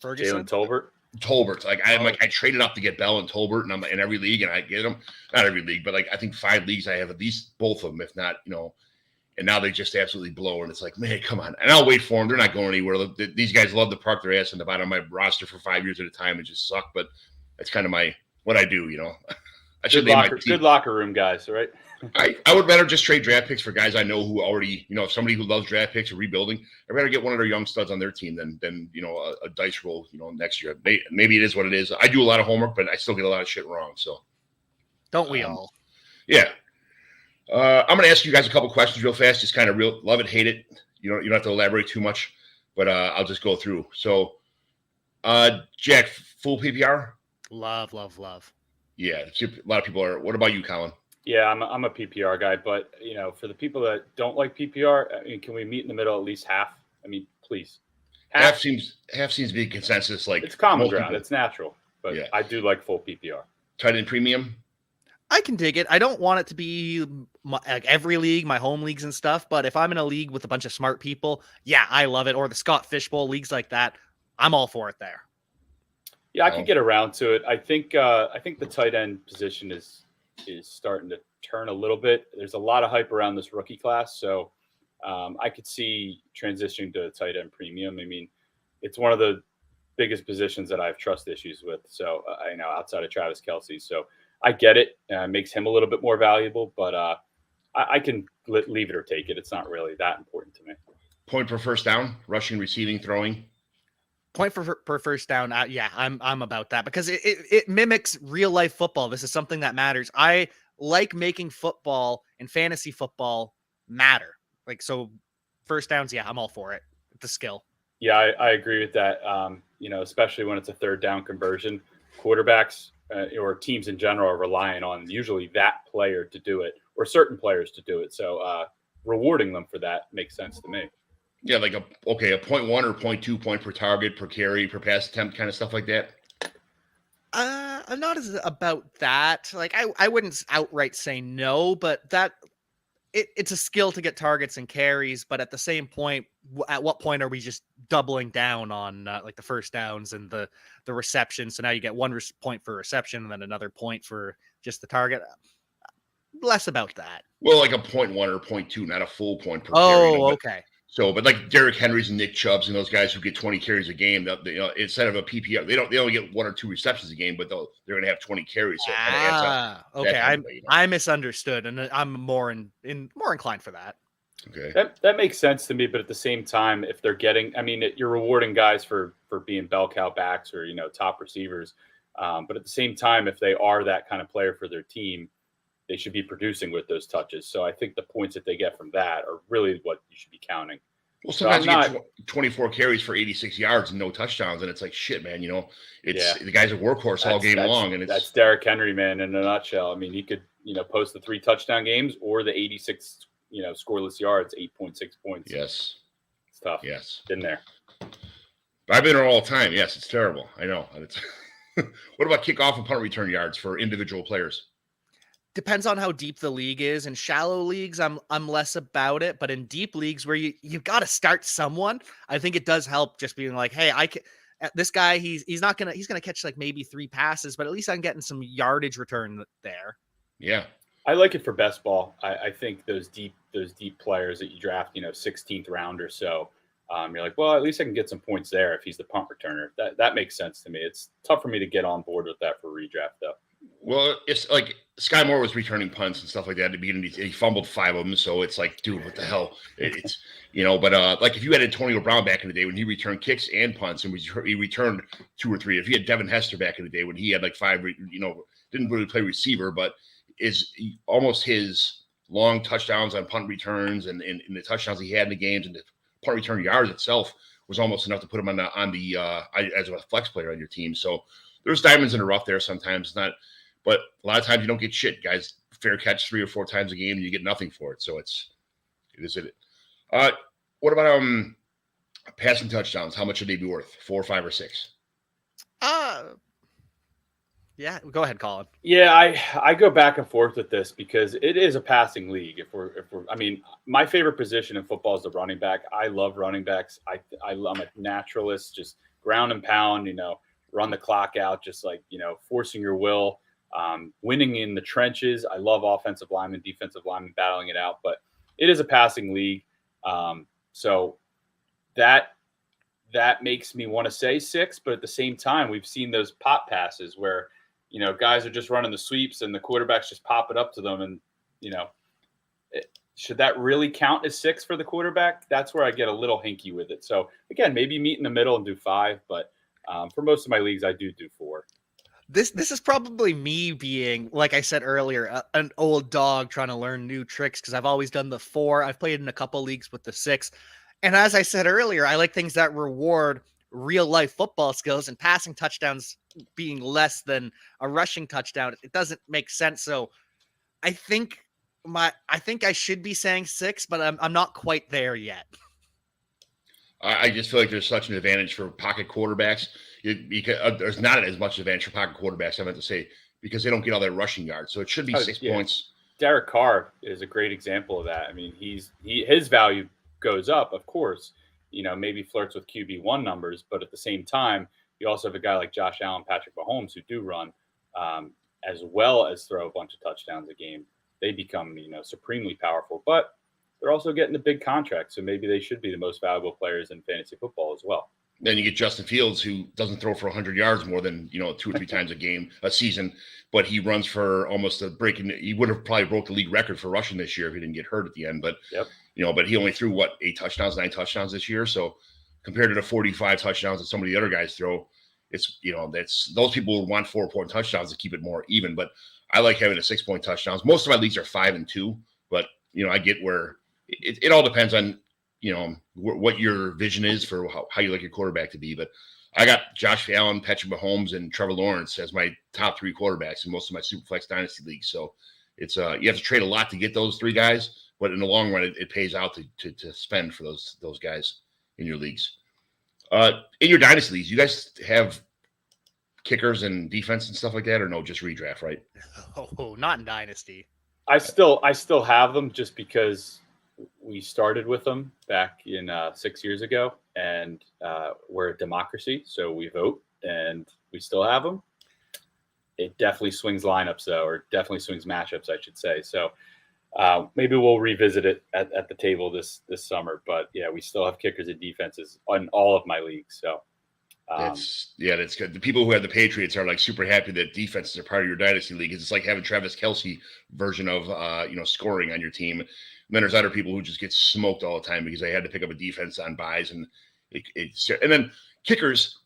Ferguson, Jalen Tolbert. I traded up to get Bell and Tolbert, and I'm in every league, and I get them. Not every league, but I think 5 leagues I have at least both of them, if not, And now they just absolutely blow, and it's man, come on. And I'll wait for them. They're not going anywhere. These guys love to park their ass in the bottom of my roster for 5 years at a time and just suck. But that's kind of what I do. I should good locker room guys, right? I would rather just trade draft picks for guys I know who already, if somebody who loves draft picks or rebuilding, I'd rather get one of their young studs on their team than a dice roll, next year. Maybe it is what it is. I do a lot of homework, but I still get a lot of shit wrong. So don't we all? Yeah. I'm going to ask you guys a couple questions real fast. Just kind of love it, hate it. You don't have to elaborate too much, but I'll just go through. So, Jack, full PPR? Love. Yeah, a lot of people are. What about you, Colin? Yeah, I'm a PPR guy, but for the people that don't like PPR, can we meet in the middle at least half? Please. Half seems to be consensus. It's common ground. It's natural, but yeah. I do like full PPR. Tight end premium. I can dig it. I don't want it to be every league, my home leagues and stuff. But if I'm in a league with a bunch of smart people, yeah, I love it. Or the Scott Fishbowl leagues like that, I'm all for it there. Yeah, I could get around to it. I think the tight end position is starting to turn a little bit. There's a lot of hype around this rookie class, so I could see transitioning to tight end premium. It's one of the biggest positions that I have trust issues with. So I know outside of Travis Kelce, so I get it. Makes him a little bit more valuable, but I can leave it or take it. It's not really that important to me. Point per first down, rushing, receiving, throwing. Point per first down. Yeah, I'm about that because it mimics real life football. This is something that matters. I like making football and fantasy football matter. So first downs, yeah, I'm all for it. The skill. Yeah, I agree with that. Especially when it's a third down conversion, quarterbacks or teams in general are relying on usually that player to do it or certain players to do it. So rewarding them for that makes sense to me. Yeah, a 0.1 or 0.2 point per target, per carry, per pass attempt, kind of stuff like that. I'm not as about that. I wouldn't outright say no, but that it's a skill to get targets and carries. But at the same point, at what point are we just doubling down on the first downs and the reception? So now you get 1 point for reception and then another point for just the target. Less about that. Well, a 0.1 or 0.2, not a full point per carry. Oh, okay. So, but Derrick Henry's and Nick Chubb's and those guys who get 20 carries a game, instead of a PPR, they only get 1 or 2 receptions a game, but they're going to have 20 carries. So okay. I misunderstood, and I'm more inclined for that. Okay, that makes sense to me, but at the same time, if they're getting, you're rewarding guys for being bell cow backs or top receivers, but at the same time, if they are that kind of player for their team, they should be producing with those touches. So I think the points that they get from that are really what you should be counting. Well, sometimes you get 24 carries for 86 yards and no touchdowns, and it's shit, man. The guy's a workhorse all game long, and that's Derrick Henry, man, in a nutshell. He could post the 3 touchdown games or the 86, scoreless yards, 8.6 points. Yes. It's tough. Yes. Been there. I've been there all the time. Yes, it's terrible. I know. It's what about kickoff and punt return yards for individual players? Depends on how deep the league is. In shallow leagues, I'm less about it, but in deep leagues where you got to start someone, I think it does help just being like, hey, I can. This guy, he's gonna catch like maybe 3 passes, but at least I'm getting some yardage return there. Yeah, I like it for best ball. I think those deep players that you draft, 16th round or so, you're like, well, at least I can get some points there if he's the punt returner. That makes sense to me. It's tough for me to get on board with that for redraft though. Well, it's like Sky Moore was returning punts and stuff like that at the beginning. He fumbled 5 of them, so it's like, dude, what the hell? It's but like if you had Antonio Brown back in the day when he returned kicks and punts, and he returned 2 or 3. If you had Devin Hester back in the day when he had like 5, didn't really play receiver, but is almost his long touchdowns on punt returns and the touchdowns he had in the games and the punt return yards itself was almost enough to put him on the as a flex player on your team. So there's diamonds in the rough there sometimes. Not. But a lot of times you don't get shit, guys. Fair catch 3 or 4 times a game, and you get nothing for it. So it is it. What about passing touchdowns? How much should they be worth? 4, 5, or 6? Yeah, go ahead, Colin. Yeah, I go back and forth with this because it is a passing league. My favorite position in football is the running back. I love running backs. I'm a naturalist, just ground and pound. Run the clock out, just like forcing your will. Winning in the trenches. I love offensive linemen, defensive linemen battling it out, but it is a passing league. So that makes me want to say 6, but at the same time, we've seen those pop passes where, guys are just running the sweeps and the quarterbacks just pop it up to them. And, should that really count as 6 for the quarterback? That's where I get a little hinky with it. So again, maybe meet in the middle and do 5, but for most of my leagues, I do 4. This is probably me being, like I said earlier, an old dog trying to learn new tricks because I've always done the 4. I've played in a couple leagues with the 6. And as I said earlier, I like things that reward real life football skills, and passing touchdowns being less than a rushing touchdown. It doesn't make sense. So I think I should be saying 6, but I'm not quite there yet. I just feel like there's such an advantage for pocket quarterbacks. Because there's not as much advantage for pocket quarterbacks, I meant to say, because they don't get all that rushing yards. So it should be 6 points. Derek Carr is a great example of that. I mean, his value goes up, of course, maybe flirts with QB1 numbers, but at the same time, you also have a guy like Josh Allen, Patrick Mahomes, who do run as well as throw a bunch of touchdowns a game. They become, supremely powerful, but they're also getting the big contract. So maybe they should be the most valuable players in fantasy football as well. Then you get Justin Fields, who doesn't throw for 100 yards more than 2 or 3 times a season, but he runs for almost he would have probably broke the league record for rushing this year if he didn't get hurt at the end. But but he only threw 8 touchdowns, 9 touchdowns this year. So compared to the 45 touchdowns that some of the other guys throw, it's that's those people would want 4-point touchdowns to keep it more even. But I like having a 6-point touchdowns. Most of my leagues are 5 and 2, but I get where it all depends on what your vision is for how you like your quarterback to be. But I got Josh Allen, Patrick Mahomes, and Trevor Lawrence as my top 3 quarterbacks in most of my Superflex Dynasty leagues. So it's you have to trade a lot to get those 3 guys, but in the long run, it pays out to spend for those guys in your leagues. In your Dynasty leagues, you guys have kickers and defense and stuff like that, or no, just redraft, right? Oh, not in Dynasty. I still have them just because we started with them back in 6 years ago, and we're a democracy, so we vote, and we still have them. It definitely swings lineups, though, or definitely swings matchups, I should say. So maybe we'll revisit it at the table this summer. But yeah, we still have kickers and defenses on all of my leagues. So that's good. The people who have the Patriots are like super happy that defenses are part of your Dynasty league. It's like having Travis Kelce version of scoring on your team. And then there's other people who just get smoked all the time because they had to pick up a defense on buys, and and then kickers.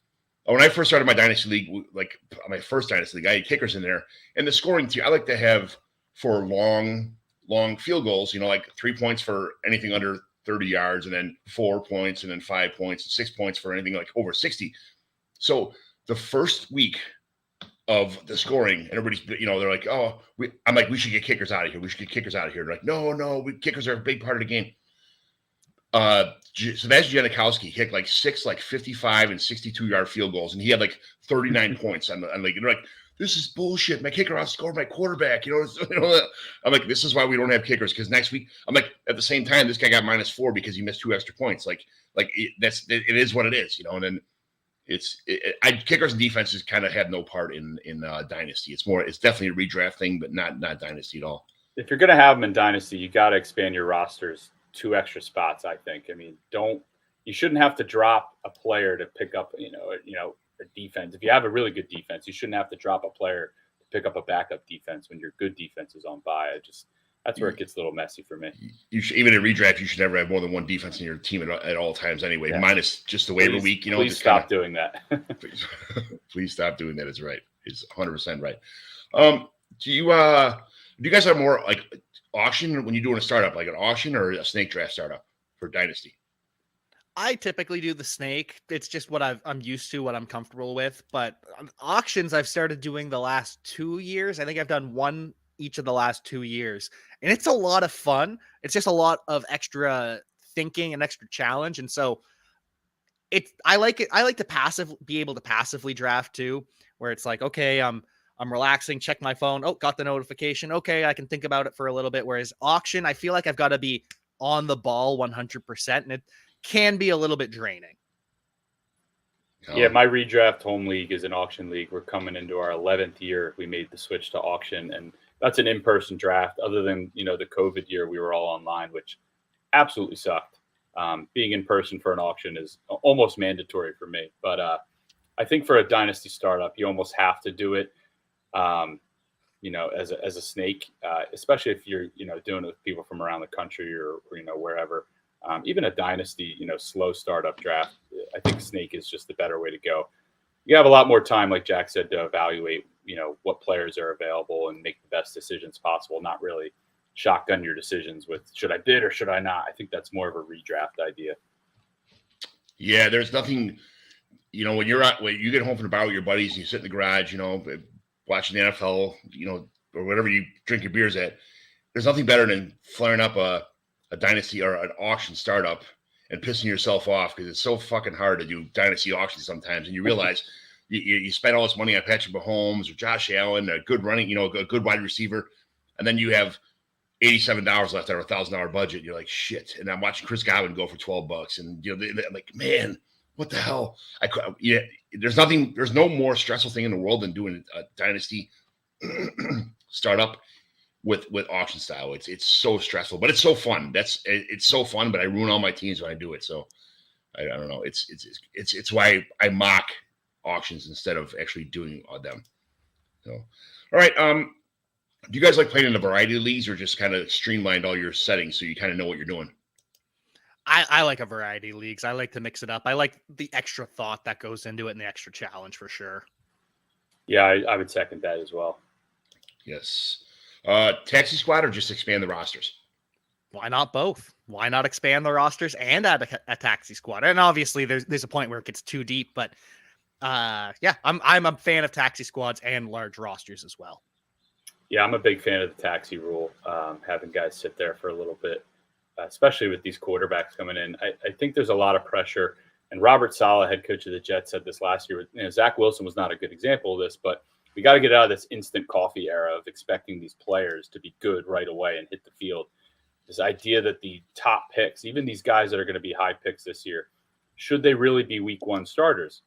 When I first started my Dynasty league, like my first Dynasty league, I had kickers in there, and the scoring tier I like to have for long field goals. Like 3 points for anything under 30 yards, and then 4 points, and then 5 points, and 6 points for anything like over 60. So the first week of the scoring, and everybody's, they're like, oh, I'm like, we should get kickers out of here. We should get kickers out of here. They're like, no, kickers are a big part of the game. Sebastian Janikowski hit like 6 55 and 62-yard field goals, and he had like 39 points. I'm like, they're like, this is bullshit. My kicker outscored my quarterback. I'm like, this is why we don't have kickers, because next week, I'm like, at the same time, this guy got -4 because he missed 2 extra points. It is what it is, and then kickers and defenses kind of had no part in Dynasty. It's definitely a redraft thing, but not Dynasty at all. If you're going to have them in Dynasty, you got to expand your rosters 2 extra spots, I think. I mean, you shouldn't have to drop a player to pick up, a defense. If you have a really good defense, you shouldn't have to drop a player to pick up a backup defense when your good defense is on bye. That's where it gets a little messy for me. Even in redraft, you should never have more than one defense in your team at all times anyway, minus just the waiver week. Please stop doing that. please stop doing that. It's right. It's 100% right. Do you guys have more like auction when you're doing a startup, like an auction or a snake draft startup for Dynasty? I typically do the snake. It's just what I'm used to, what I'm comfortable with. But auctions, I've started doing the last 2 years. I think I've done one each of the last 2 years, and it's a lot of fun. It's just a lot of extra thinking and extra challenge. And so I like it. I like to be able to passively draft too, where it's like, okay, I'm relaxing, check my phone. Oh, got the notification. Okay, I can think about it for a little bit. Whereas auction, I feel like I've got to be on the ball 100%, and it can be a little bit draining. Yeah, my redraft home league is an auction league. We're coming into our 11th year. We made the switch to auction, and that's an in-person draft. Other than, the COVID year, we were all online, which absolutely sucked. Being in person for an auction is almost mandatory for me. But I think for a Dynasty startup, you almost have to do it, as a snake, especially if you're, doing it with people from around the country or wherever. Even a Dynasty, slow startup draft, I think snake is just the better way to go. You have a lot more time, like Jack said, to evaluate, what players are available and make the best decisions possible, not really shotgun your decisions with should I bid or should I not. I think that's more of a redraft idea. Yeah, there's nothing, when you get home from the bar with your buddies and you sit in the garage, watching the NFL, or whatever you drink your beers at, there's nothing better than flaring up a Dynasty or an auction startup and pissing yourself off, because it's so fucking hard to do Dynasty auctions sometimes. And you realize you spend all this money on Patrick Mahomes or Josh Allen, a good running, a good wide receiver, and then you have $87 left out of $1,000 budget. You're like, shit. And I'm watching Chris Godwin go for $12, and they're like, man, what the hell? There's no more stressful thing in the world than doing a Dynasty startup with auction style. It's so stressful, but it's so fun. It's so fun, but I ruin all my teams when I do it. So I don't know. It's why I mock auctions instead of actually doing them. So, all right. Do you guys like playing in a variety of leagues, or just kind of streamlined all your settings so you kind of know what you're doing? I like a variety of leagues. I like to mix it up. I like the extra thought that goes into it and the extra challenge for sure. Yeah, I would second that as well. Yes. Taxi squad, or just expand the rosters? Why not both? Why not expand the rosters and add a taxi squad? And obviously there's a point where it gets too deep, but yeah, I'm a fan of taxi squads and large rosters as well. Yeah, I'm a big fan of the taxi rule, having guys sit there for a little bit, especially with these quarterbacks coming in. I think there's a lot of pressure, and Robert Saleh, head coach of the Jets, said this last year. Zach Wilson was not a good example of this, but we got to get out of this instant coffee era of expecting these players to be good right away and hit the field. This idea that the top picks, even these guys that are going to be high picks this year, should they really be week one starters?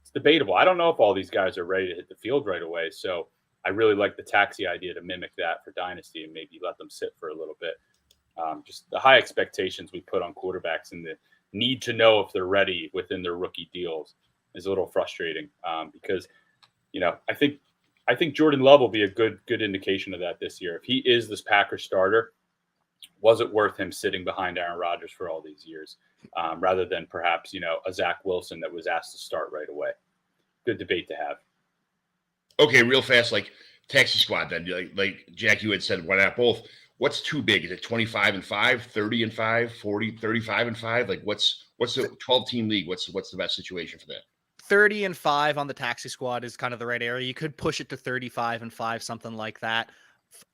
It's debatable. I don't know if all these guys are ready to hit the field right away. So I really like the taxi idea to mimic that for Dynasty and maybe let them sit for a little bit. Just the high expectations we put on quarterbacks and the need to know if they're ready within their rookie deals is a little frustrating because, I think Jordan Love will be a good indication of that this year. If he is this Packers starter, was it worth him sitting behind Aaron Rodgers for all these years rather than perhaps, a Zach Wilson that was asked to start right away? Good debate to have. Okay, real fast, like taxi squad then, like Jack, you had said, why not both? What's too big? Is it 25-5, 30-5, 40, 35-5? Like what's the 12-team league? What's the best situation for that? 30-5 on the taxi squad is kind of the right area. You could push it to 35-5, something like that.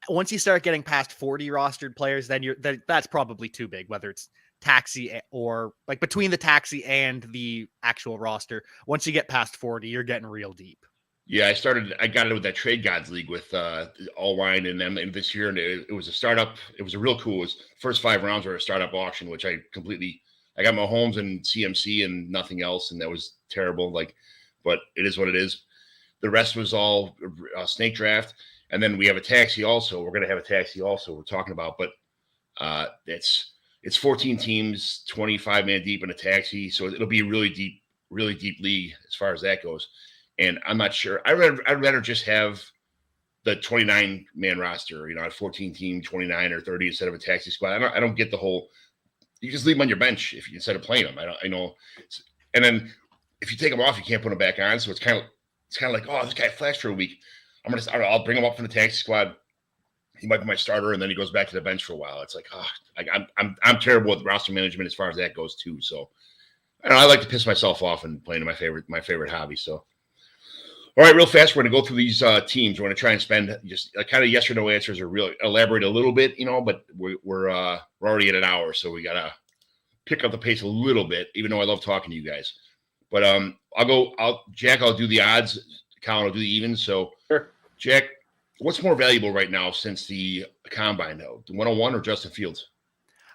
Once you start getting past 40 rostered players, then that's probably too big, whether it's taxi or like between the taxi and the actual roster. Once you get past 40, you're getting real deep. Yeah, I got it with that Trade Gods League with All Wine and them and this year, and it was a startup. It was a real cool. It was first 5 rounds were a startup auction, which I got Mahomes and CMC and nothing else, and that was terrible. But it is what it is. The rest was all snake draft, and then we have a taxi also. We're going to have a taxi also. We're talking about, but it's 14 teams, 25-man deep in a taxi, so it'll be a really deep league as far as that goes. And I'm not sure. I'd rather just have the 29-man roster, a 14-team, 29 or 30 instead of a taxi squad. I don't get the whole. You just leave them on your bench instead of playing them. I know. And then if you take them off, you can't put them back on. So it's kind of like, oh, this guy flashed for a week. I'll bring him up from the taxi squad. He might be my starter, and then he goes back to the bench for a while. It's like, I'm terrible with roster management as far as that goes too. So I like to piss myself off and playing my favorite hobby. So. All right, real fast, we're going to go through these teams. We're going to try and spend just kind of yes or no answers, or really elaborate a little bit, but we're already at an hour, so we got to pick up the pace a little bit, even though I love talking to you guys. But Jack, I'll do the odds. Colin will do the evens. So, sure. Jack, what's more valuable right now since the combine, though? The 101 or Justin Fields?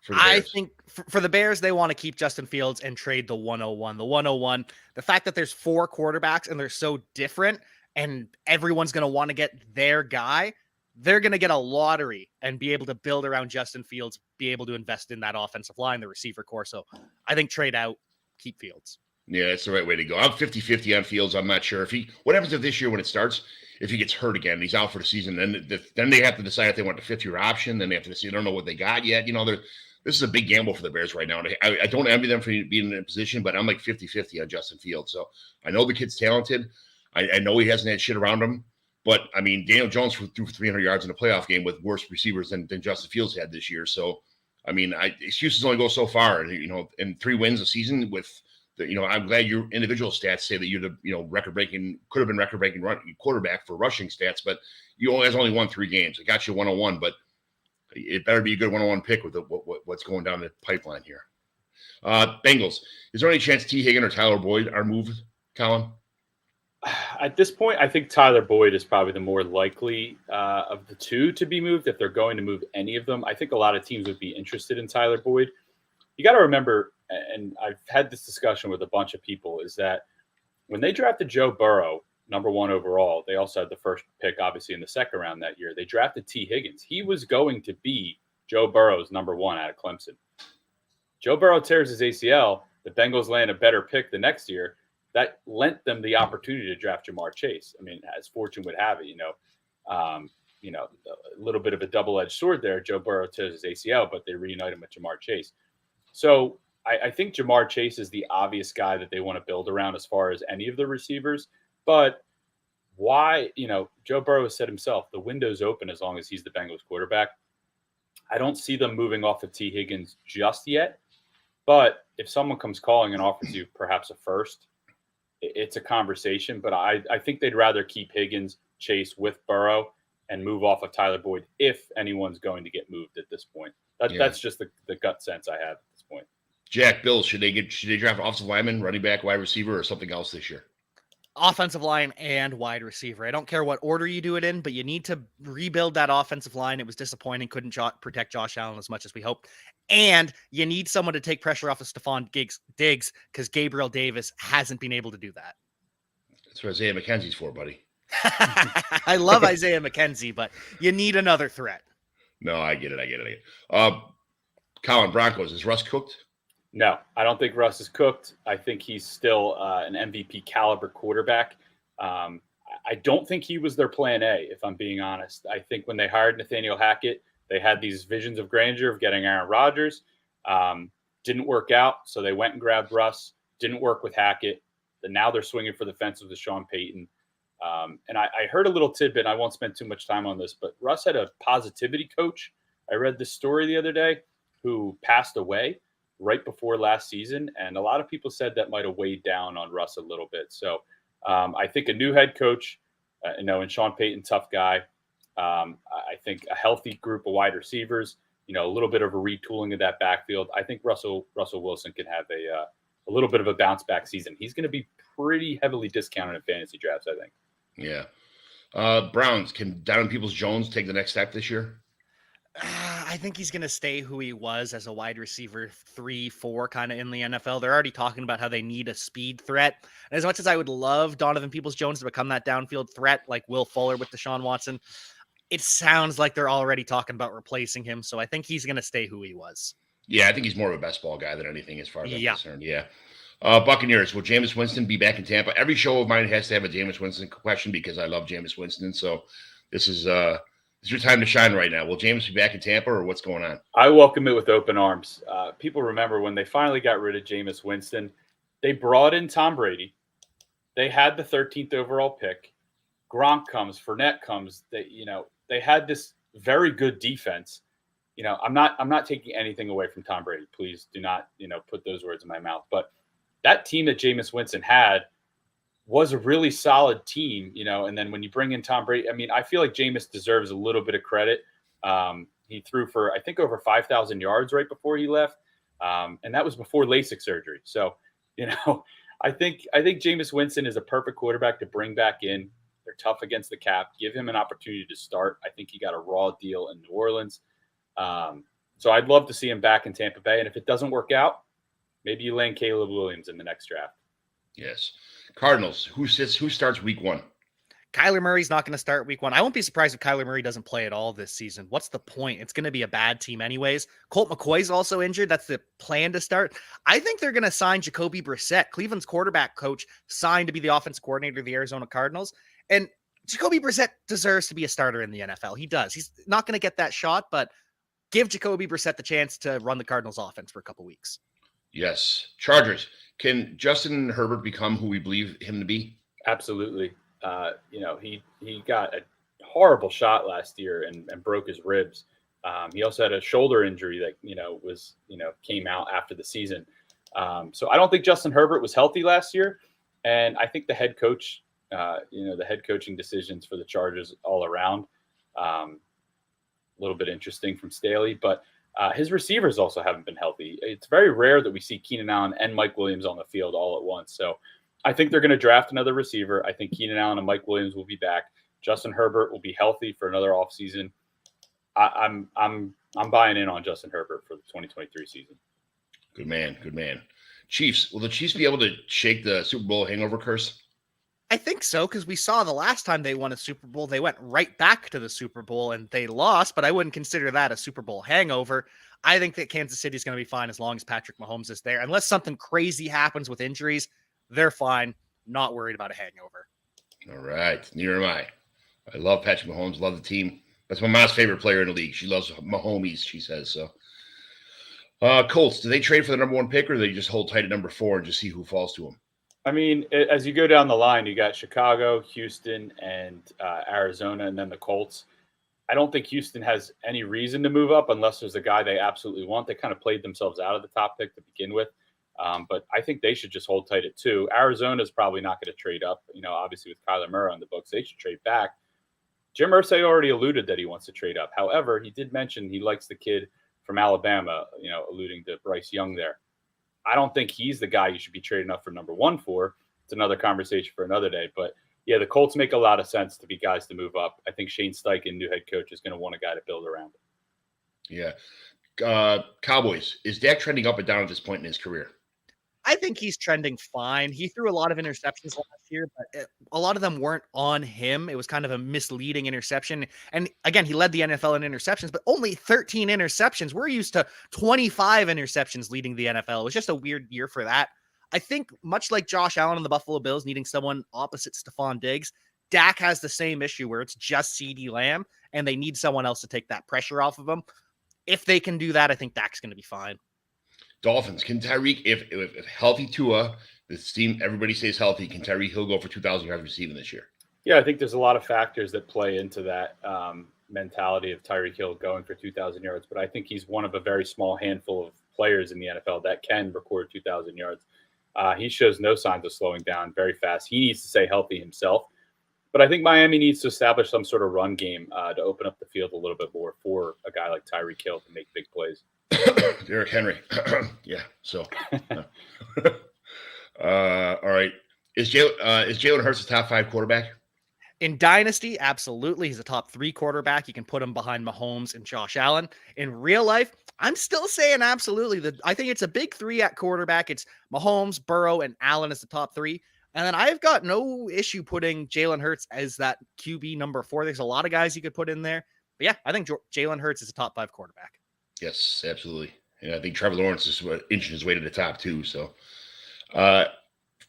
I think for the Bears, they want to keep Justin Fields and trade the 101. The 101, the fact that there's 4 quarterbacks and they're so different and everyone's going to want to get their guy, they're going to get a lottery and be able to build around Justin Fields, be able to invest in that offensive line, the receiver core. So I think trade out, keep Fields. Yeah, that's the right way to go. I'm 50-50 on Fields. I'm not sure what happens if this year when it starts, if he gets hurt again, he's out for the season, then they have to decide if they want the 5th-year option. Then they have to see. They don't know what they got yet. This is a big gamble for the Bears right now. And I don't envy them for being in a position, but I'm like 50-50 on Justin Fields. So I know the kid's talented. I know he hasn't had shit around him. But, I mean, Daniel Jones threw for 300 yards in a playoff game with worse receivers than Justin Fields had this year. So, I mean, excuses only go so far. And 3 wins a season with I'm glad your individual stats say that you're the, could have been record-breaking quarterback for rushing stats, but you has only won 3 games. It got you 101, but it better be a good 101 pick with what's going down the pipeline here. Bengals. Is there any chance T. Higgins or Tyler Boyd are moved, Colin? At this point, I think Tyler Boyd is probably the more likely of the 2 to be moved. If they're going to move any of them, I think a lot of teams would be interested in Tyler Boyd. You got to remember, and I've had this discussion with a bunch of people, is that when they drafted Joe Burrow, number 1 overall, they also had the first pick, obviously, in the 2nd round that year. They drafted T. Higgins. He was going to be Joe Burrow's number 1 out of Clemson. Joe Burrow tears his ACL. The Bengals land a better pick the next year. That lent them the opportunity to draft Jamar Chase. I mean, as fortune would have it, a little bit of a double-edged sword there. Joe Burrow tears his ACL, but they reunite him with Jamar Chase. So I think Jamar Chase is the obvious guy that they want to build around as far as any of the receivers. But why, Joe Burrow has said himself, the window's open as long as he's the Bengals quarterback. I don't see them moving off of T. Higgins just yet. But if someone comes calling and offers you perhaps a first, it's a conversation. But I think they'd rather keep Higgins, Chase with Burrow and move off of Tyler Boyd if anyone's going to get moved at this point. That's just the gut sense I have at this point. Jack, Bill, should they draft offensive lineman, running back, wide receiver, or something else this year? Offensive line and wide receiver. I don't care what order you do it in, but you need to rebuild that offensive line. It was disappointing. Couldn't protect Josh Allen as much as we hoped. And you need someone to take pressure off of Stephon Diggs because Gabriel Davis hasn't been able to do that. That's what Isaiah McKenzie's for, buddy. I love Isaiah McKenzie, but you need another threat. No, I get it. Colin, Broncos, is Russ cooked? No, I don't think Russ is cooked. I think he's still an MVP caliber quarterback. I don't think he was their plan A, if I'm being honest. I think when they hired Nathaniel Hackett, they had these visions of grandeur of getting Aaron Rodgers. Didn't work out, so they went and grabbed Russ. Didn't work with Hackett. And now they're swinging for the fences with Sean Payton. And I heard a little tidbit. I won't spend too much time on this, but Russ had a positivity coach. I read this story the other day who passed away. right before last season, and a lot of people said that might have weighed down on Russ a little bit. So I think a new head coach, and Sean Payton, tough guy. I think a healthy group of wide receivers, a little bit of a retooling of that backfield. I think Russell Wilson can have a little bit of a bounce back season. He's going to be pretty heavily discounted in fantasy drafts, I think. Yeah. Browns, can Donovan Peoples-Jones take the next step this year? I think he's going to stay who he was as a wide receiver 3-4 kind of in the NFL. They're already talking about how they need a speed threat. And as much as I would love Donovan Peoples-Jones to become that downfield threat like Will Fuller with Deshaun Watson, it sounds like they're already talking about replacing him. So I think he's going to stay who he was. Yeah, I think he's more of a best ball guy than anything as far as I'm concerned. Yeah. Buccaneers, will Jameis Winston be back in Tampa? Every show of mine has to have a Jameis Winston question because I love Jameis Winston. So this is your time to shine right now. Will Jameis be back in Tampa, or what's going on? I welcome it with open arms. People remember when they finally got rid of Jameis Winston, they brought in Tom Brady. They had the 13th overall pick. Gronk comes, Fournette comes. They had this very good defense. I'm not taking anything away from Tom Brady. Please do not, put those words in my mouth. But that team that Jameis Winston had was a really solid team, and then when you bring in Tom Brady, I feel like Jameis deserves a little bit of credit. He threw for, I think, over 5,000 yards right before he left. And that was before LASIK surgery. So, I think Jameis Winston is a perfect quarterback to bring back in. They're tough against the cap. Give him an opportunity to start. I think he got a raw deal in New Orleans. So I'd love to see him back in Tampa Bay. And if it doesn't work out, maybe you land Caleb Williams in the next draft. Yes. Cardinals, who starts week 1? Kyler Murray's not going to start week 1. I won't be surprised if Kyler Murray doesn't play at all this season. What's the point? It's going to be a bad team anyways. Colt McCoy's also injured. That's the plan to start. I think they're going to sign Jacoby Brissett. Cleveland's quarterback coach signed to be the offensive coordinator of the Arizona Cardinals. And Jacoby Brissett deserves to be a starter in the NFL. He does. He's not going to get that shot, but give Jacoby Brissett the chance to run the Cardinals offense for a couple weeks. Yes. Chargers, can Justin Herbert become who we believe him to be? Absolutely. He got a horrible shot last year and broke his ribs. He also had a shoulder injury that, came out after the season. So I don't think Justin Herbert was healthy last year. And I think the head coach, the head coaching decisions for the Chargers all around, a little bit interesting from Staley, but his receivers also haven't been healthy. It's very rare that we see Keenan Allen and Mike Williams on the field all at once. So I think they're going to draft another receiver. I think Keenan Allen and Mike Williams will be back. Justin Herbert will be healthy for another offseason. I'm buying in on Justin Herbert for the 2023 season. Good man. Chiefs, will the Chiefs be able to shake the Super Bowl hangover curse? I think so, because we saw the last time they won a Super Bowl, they went right back to the Super Bowl and they lost, but I wouldn't consider that a Super Bowl hangover. I think that Kansas City is going to be fine as long as Patrick Mahomes is there. Unless something crazy happens with injuries, they're fine. Not worried about a hangover. All right. Neither am I. I love Patrick Mahomes, love the team. That's my mom's favorite player in the league. She loves Mahomes, she says so. Colts, do they trade for the number 1 pick, or do they just hold tight at number 4 and just see who falls to them? As you go down the line, you got Chicago, Houston, and Arizona, and then the Colts. I don't think Houston has any reason to move up unless there's a guy they absolutely want. They kind of played themselves out of the top pick to begin with. But I think they should just hold tight at 2. Arizona's probably not going to trade up. Obviously with Kyler Murray on the books, they should trade back. Jim Irsay already alluded that he wants to trade up. However, he did mention he likes the kid from Alabama, alluding to Bryce Young there. I don't think he's the guy you should be trading up for number 1 for. It's another conversation for another day. But yeah, the Colts make a lot of sense to be guys to move up. I think Shane Steichen, new head coach, is going to want a guy to build around. Yeah. Cowboys, is Dak trending up or down at this point in his career? I think he's trending fine. He threw a lot of interceptions last year, but a lot of them weren't on him. It was kind of a misleading interception. And again, he led the NFL in interceptions, but only 13 interceptions. We're used to 25 interceptions leading the NFL. It was just a weird year for that. I think much like Josh Allen and the Buffalo Bills needing someone opposite Stephon Diggs, Dak has the same issue where it's just CeeDee Lamb, and they need someone else to take that pressure off of him. If they can do that, I think Dak's going to be fine. Dolphins, can Tyreek, if healthy Tua, this team, everybody stays healthy, can Tyreek Hill go for 2,000 yards receiving this year? Yeah, I think there's a lot of factors that play into that mentality of Tyreek Hill going for 2,000 yards, but I think he's one of a very small handful of players in the NFL that can record 2,000 yards. He shows no signs of slowing down, very fast. He needs to stay healthy himself. But I think Miami needs to establish some sort of run game to open up the field a little bit more for a guy like Tyreek Hill to make big plays. Derrick Henry. Yeah. So, all right. Is Jalen Hurts a top 5 quarterback? In Dynasty, absolutely. He's a top 3 quarterback. You can put him behind Mahomes and Josh Allen. In real life, I'm still saying absolutely. I think it's a big 3 at quarterback. It's Mahomes, Burrow, and Allen as the top 3. And then I've got no issue putting Jalen Hurts as that QB number 4. There's a lot of guys you could put in there. But yeah, I think Jalen Hurts is a top 5 quarterback. Yes, absolutely. And I think Trevor Lawrence is inching his way to the top too. So,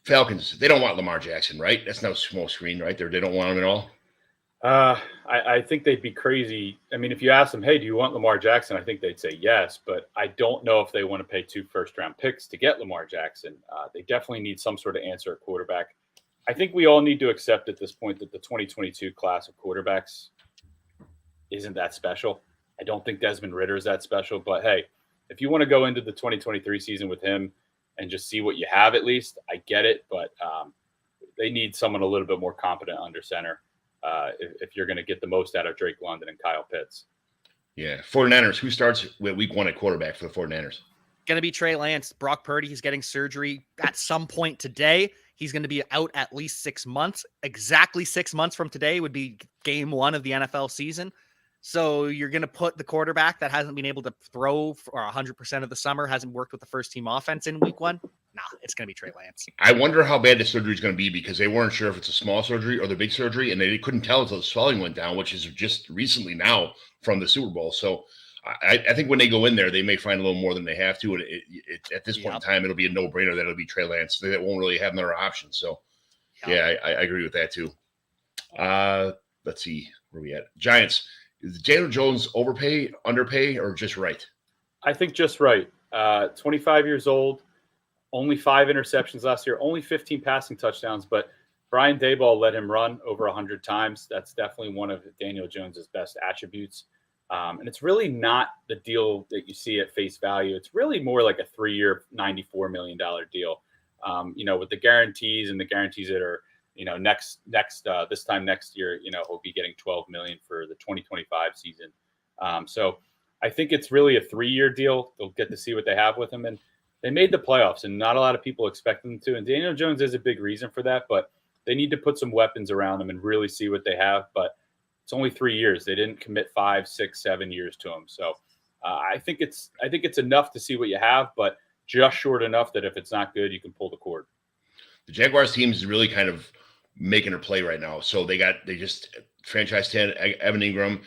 Falcons, they don't want Lamar Jackson, right? That's no small screen, right? They don't want him at all. I think they'd be crazy. I mean, if you ask them, hey, do you want Lamar Jackson? I think they'd say yes, but I don't know if they want to pay 2 first-round picks to get Lamar Jackson. They definitely need some sort of answer at quarterback. I think we all need to accept at this point that the 2022 class of quarterbacks isn't that special. I don't think Desmond Ridder is that special, but hey, if you want to go into the 2023 season with him and just see what you have, at least, I get it, but they need someone a little bit more competent under center if you're going to get the most out of Drake London and Kyle Pitts. Yeah. 49ers, who starts with week 1 at quarterback for the 49ers? Going to be Trey Lance. Brock Purdy, he's getting surgery at some point today. He's going to be out at least 6 months. Exactly 6 months from today would be game 1 of the NFL season. So you're going to put the quarterback that hasn't been able to throw for 100% of the summer, hasn't worked with the first team offense in week 1. Nah, it's going to be Trey Lance. I wonder how bad the surgery is going to be because they weren't sure if it's a small surgery or the big surgery, and they couldn't tell until the swelling went down, which is just recently now from the Super Bowl. So I think when they go in there, they may find a little more than they have to. And at this point in time, it'll be a no-brainer that it'll be Trey Lance. They won't really have another option. So, yeah, I agree with that too. Let's see. Where are we at? Giants. Is Daniel Jones overpay, underpay, or just right? I think just right. 25 years old, only 5 interceptions last year, only 15 passing touchdowns, but Brian Daboll let him run over 100 times. That's definitely one of Daniel Jones's best attributes. And it's really not the deal that you see at face value. It's really more like a 3-year, $94 million deal. With the guarantees and the guarantees that are, this time next year, he'll be getting $12 million for the 2025 season. So I think it's really a 3-year deal. They'll get to see what they have with him. And they made the playoffs, and not a lot of people expect them to. And Daniel Jones is a big reason for that, but they need to put some weapons around him and really see what they have. But it's only 3 years. They didn't commit 5, 6, 7 years to him. So I think it's enough to see what you have, but just short enough that if it's not good, you can pull the cord. The Jaguars team is really kind of making her play right now. So they just franchise 10 Evan Ingram.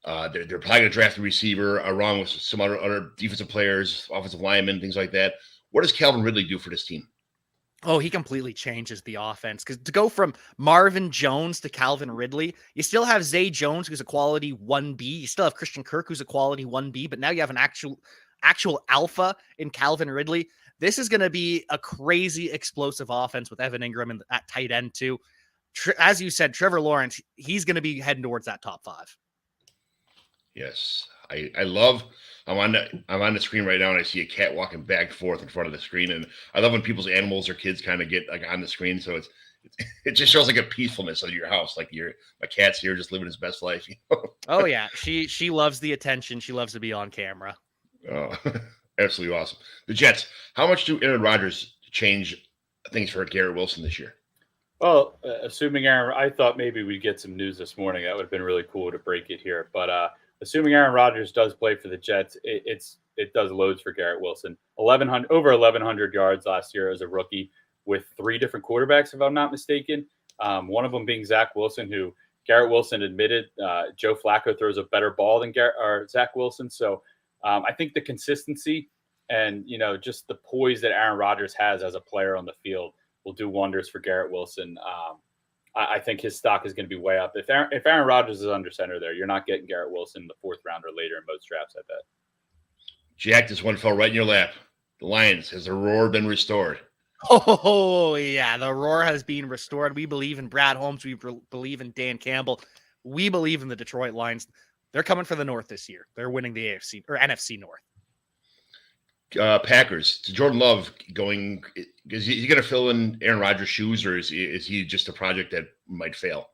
They're probably going to draft a receiver along with some other defensive players, offensive linemen, things like that. What does Calvin Ridley do for this team? Oh, he completely changes the offense because to go from Marvin Jones to Calvin Ridley, you still have Zay Jones, who's a quality 1B. You still have Christian Kirk, who's a quality 1B, but now you have an actual alpha in Calvin Ridley. This is going to be a crazy explosive offense with Evan Ingram at tight end too. As you said, Trevor Lawrence, he's going to be heading towards that top 5. Yes. I'm on the screen right now and I see a cat walking back and forth in front of the screen. And I love when people's animals or kids kind of get like on the screen. So it just shows like a peacefulness of your house. Like my cat's here just living his best life. Oh yeah. She loves the attention. She loves to be on camera. Oh, absolutely awesome. The Jets, how much do Aaron Rodgers change things for Garrett Wilson this year? Well, assuming I thought maybe we'd get some news this morning. That would have been really cool to break it here. But assuming Aaron Rodgers does play for the Jets, it does loads for Garrett Wilson. Over 1,100 yards last year as a rookie with 3 different quarterbacks, if I'm not mistaken. One of them being Zach Wilson, who Garrett Wilson admitted Joe Flacco throws a better ball than Zach Wilson. So I think the consistency and just the poise that Aaron Rodgers has as a player on the field will do wonders for Garrett Wilson. I think his stock is going to be way up. If Aaron Rodgers is under center there, you're not getting Garrett Wilson in the 4th round or later in most drafts, I bet. Jack, this one fell right in your lap. The Lions, has the roar been restored? Oh, yeah. The roar has been restored. We believe in Brad Holmes. We believe in Dan Campbell. We believe in the Detroit Lions. They're coming for the North this year. They're winning the AFC or NFC North. Packers. To Jordan Love going, is he going to fill in Aaron Rodgers' shoes, or is he just a project that might fail?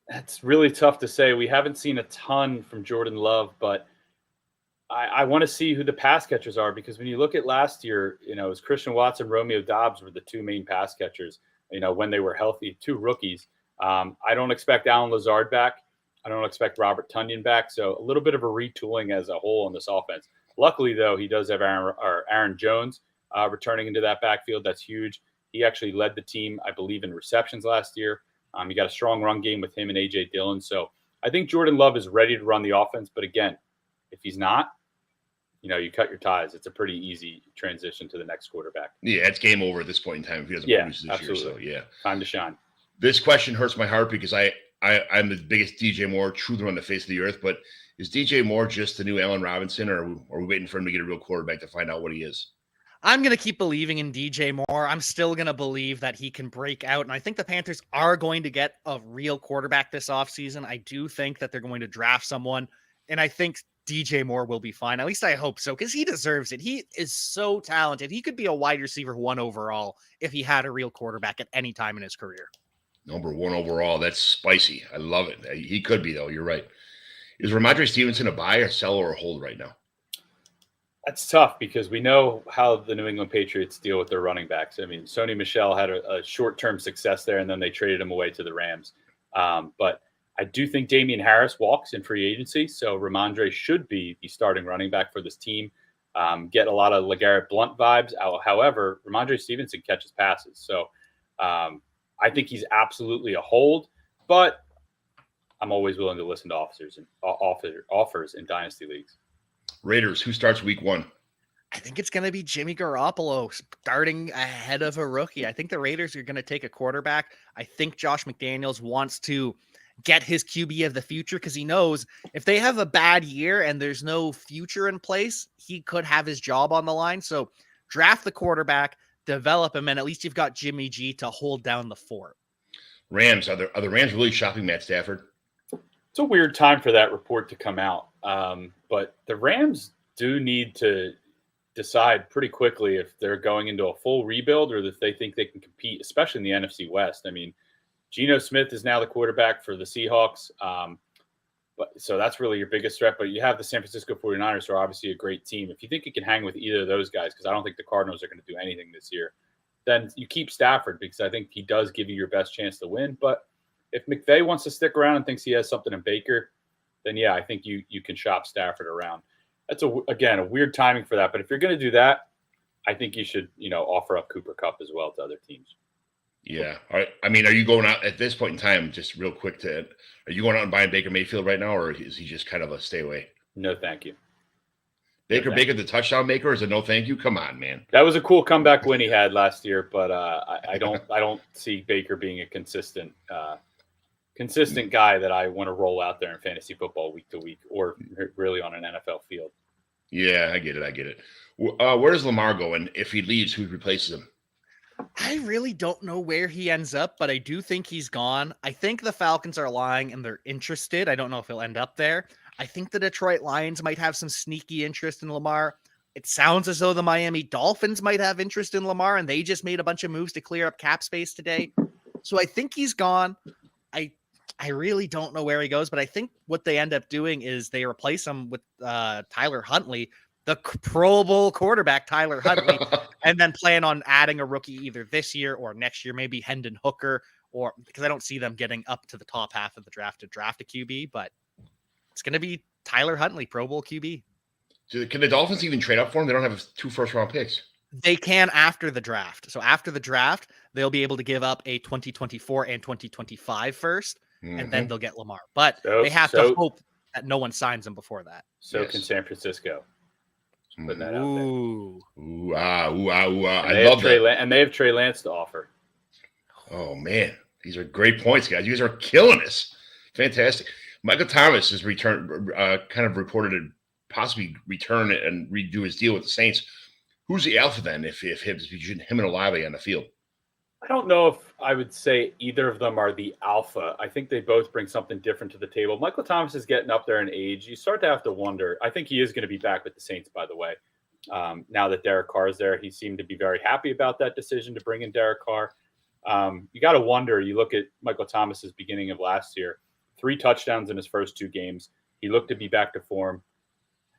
That's really tough to say. We haven't seen a ton from Jordan Love, but I want to see who the pass catchers are, because when you look at last year, it was Christian Watson, Romeo Doubs were the two main pass catchers, when they were healthy, two rookies. I don't expect Alan Lazard back. I don't expect Robert Tonyan back. So a little bit of a retooling as a whole on this offense. Luckily, though, he does have Aaron Jones returning into that backfield. That's huge. He actually led the team, I believe, in receptions last year. He got a strong run game with him and A.J. Dillon. So I think Jordan Love is ready to run the offense. But again, if he's not, you cut your ties. It's a pretty easy transition to the next quarterback. Yeah, it's game over at this point in time if he doesn't produce this absolutely. year. So, Time to shine. This question hurts my heart because I'm the biggest DJ Moore truther on the face of the earth. But is DJ Moore just the new Allen Robinson, or are we waiting for him to get a real quarterback to find out what he is? I'm going to keep believing in DJ Moore. I'm still going to believe that he can break out. And I think the Panthers are going to get a real quarterback this offseason. I do think that they're going to draft someone. And I think DJ Moore will be fine. At least I hope so, because he deserves it. He is so talented. He could be a wide receiver 1 overall if he had a real quarterback at any time in his career. Number 1 overall. That's spicy. I love it. He could be, though. You're right. Is Ramondre Stevenson a buy, or sell, or a hold right now? That's tough, because we know how the New England Patriots deal with their running backs. I mean, Sony Michel had a short-term success there, and then they traded him away to the Rams. But I do think Damian Harris walks in free agency, so Ramondre should be the starting running back for this team. Get a lot of LeGarrette Blount vibes. However, Ramondre Stevenson catches passes. So I think he's absolutely a hold, but I'm always willing to listen to offers in dynasty leagues. Raiders, who starts week 1? I think it's going to be Jimmy Garoppolo starting ahead of a rookie. I think the Raiders are going to take a quarterback. I think Josh McDaniels wants to get his QB of the future, because he knows if they have a bad year and there's no future in place, he could have his job on the line. So draft the quarterback, develop him, and at least you've got Jimmy G to hold down the fort. Rams, are the Rams really shopping Matt Stafford? It's a weird time for that report to come out. But the Rams do need to decide pretty quickly if they're going into a full rebuild, or if they think they can compete, especially in the NFC West. I mean, Geno Smith is now the quarterback for the Seahawks. So that's really your biggest threat. But you have the San Francisco 49ers, who are obviously a great team. If you think you can hang with either of those guys, because I don't think the Cardinals are going to do anything this year, then you keep Stafford, because I think he does give you your best chance to win. But if McVay wants to stick around and thinks he has something in Baker, then yeah, I think you can shop Stafford around. That's again a weird timing for that. But if you're going to do that, I think you should offer up Cooper Kupp as well to other teams. Yeah. All right. I mean, are you going out at this point in time, just real quick are you going out and buying Baker Mayfield right now, or is he just kind of a stay away? No, thank you. Baker the touchdown maker, or is it no thank you? Come on, man. That was a cool comeback win he had last year, but I don't see Baker being a consistent guy that I want to roll out there in fantasy football week to week, or really on an NFL field. Yeah, I get it. Where does Lamar go? And if he leaves, who replaces him? I really don't know where he ends up, but I do think he's gone. I think the Falcons are lying and they're interested. I don't know if he'll end up there. I think the Detroit Lions might have some sneaky interest in Lamar. It sounds as though the Miami Dolphins might have interest in Lamar, and they just made a bunch of moves to clear up cap space today. So I think he's gone. I really don't know where he goes, but I think what they end up doing is they replace him with Tyler Huntley, the Pro Bowl quarterback, Tyler Huntley, and then plan on adding a rookie either this year or next year, maybe Hendon Hooker, or because I don't see them getting up to the top half of the draft to draft a QB, but it's going to be Tyler Huntley, Pro Bowl QB. Can the Dolphins even trade up for him? They don't have 2 first-round picks. They can after the draft. So after the draft, they'll be able to give up a 2024 and 2025 first, and then they'll get Lamar. But they have to hope that no one signs him before that. So can San Francisco. Putting that out there. I love that. And they have Trey Lance to offer. Oh, man. These are great points, guys. You guys are killing us. Fantastic. Michael Thomas has kind of reported to possibly return and redo his deal with the Saints. Who's the alpha then if him and Olave on the field? I don't know if I would say either of them are the alpha. I think they both bring something different to the table. Michael Thomas is getting up there in age. You start to have to wonder. I think he is going to be back with the Saints, by the way. Now that Derek Carr is there, he seemed to be very happy about that decision to bring in Derek Carr. You got to wonder, you look at Michael Thomas's beginning of last year, 3 touchdowns in his first 2 games. He looked to be back to form,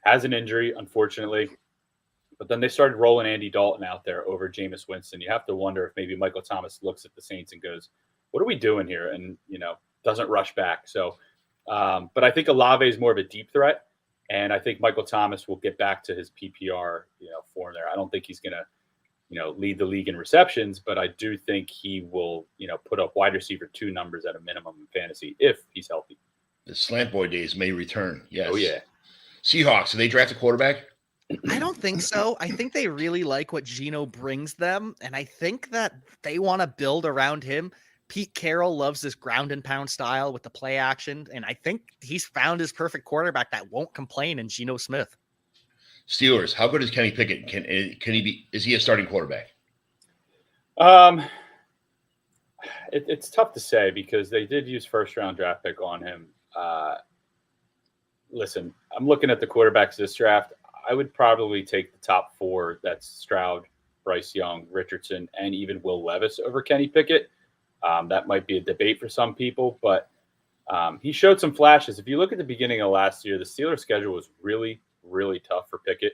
has an injury, unfortunately. But then they started rolling Andy Dalton out there over Jameis Winston. You have to wonder if maybe Michael Thomas looks at the Saints and goes, what are we doing here? And, doesn't rush back. So, but I think Olave is more of a deep threat. And I think Michael Thomas will get back to his PPR, form there. I don't think he's going to, lead the league in receptions, but I do think he will, put up wide receiver 2 numbers at a minimum in fantasy if he's healthy. The slant boy days may return. Yes. Oh, yeah. Seahawks, do they draft a quarterback? I don't think so. I think they really like what Geno brings them, and I think that they want to build around him. Pete Carroll loves this ground and pound style with the play action, and I think he's found his perfect quarterback that won't complain in Geno Smith. Steelers, how good is Kenny Pickett? Can he be? Is he a starting quarterback? It's tough to say because they did use first-round draft pick on him. Listen, I'm looking at the quarterbacks this draft. I would probably take the top 4. That's Stroud, Bryce Young, Richardson, and even Will Levis over Kenny Pickett. That might be a debate for some people, but he showed some flashes. If you look at the beginning of last year, the Steelers' schedule was really, really tough for Pickett.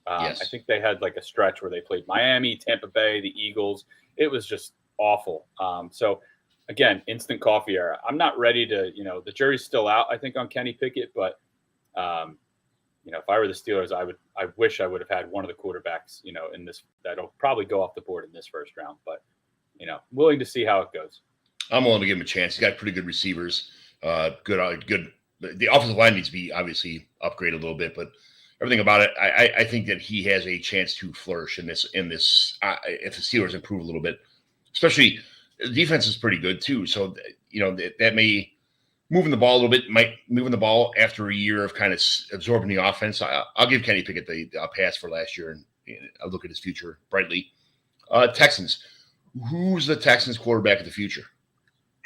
Yes. I think they had like a stretch where they played Miami, Tampa Bay, the Eagles. It was just awful. So, again, instant coffee era. I'm not ready to, the jury's still out, I think, on Kenny Pickett, but if I were the Steelers, I wish I would have had one of the quarterbacks, in this, that'll probably go off the board in this first round, but, willing to see how it goes. I'm willing to give him a chance. He's got pretty good receivers. Good. The offensive line needs to be obviously upgraded a little bit, but everything about it, I think that he has a chance to flourish in this, if the Steelers improve a little bit, especially the defense is pretty good too. So, that may moving the ball a little bit, might moving the ball after a year of kind of absorbing the offense. I'll give Kenny Pickett the pass for last year, and I'll look at his future brightly. Texans, who's the Texans quarterback of the future?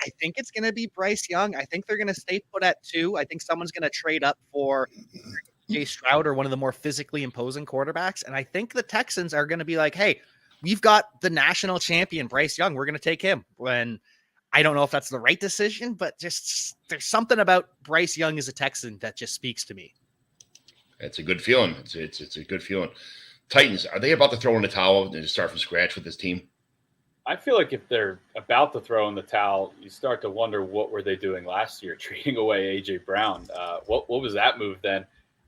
I think it's going to be Bryce Young. I think they're going to stay put at 2. I think someone's going to trade up for Jay Stroud or one of the more physically imposing quarterbacks. And I think the Texans are going to be like, hey, we've got the national champion, Bryce Young. We're going to take him. When I don't know if that's the right decision, but just there's something about Bryce Young as a Texan that just speaks to me. It's a good feeling. It's a good feeling. Titans, are they about to throw in the towel and start from scratch with this team? I feel like if they're about to throw in the towel, you start to wonder what were they doing last year, trading away A.J. Brown. What was that move then?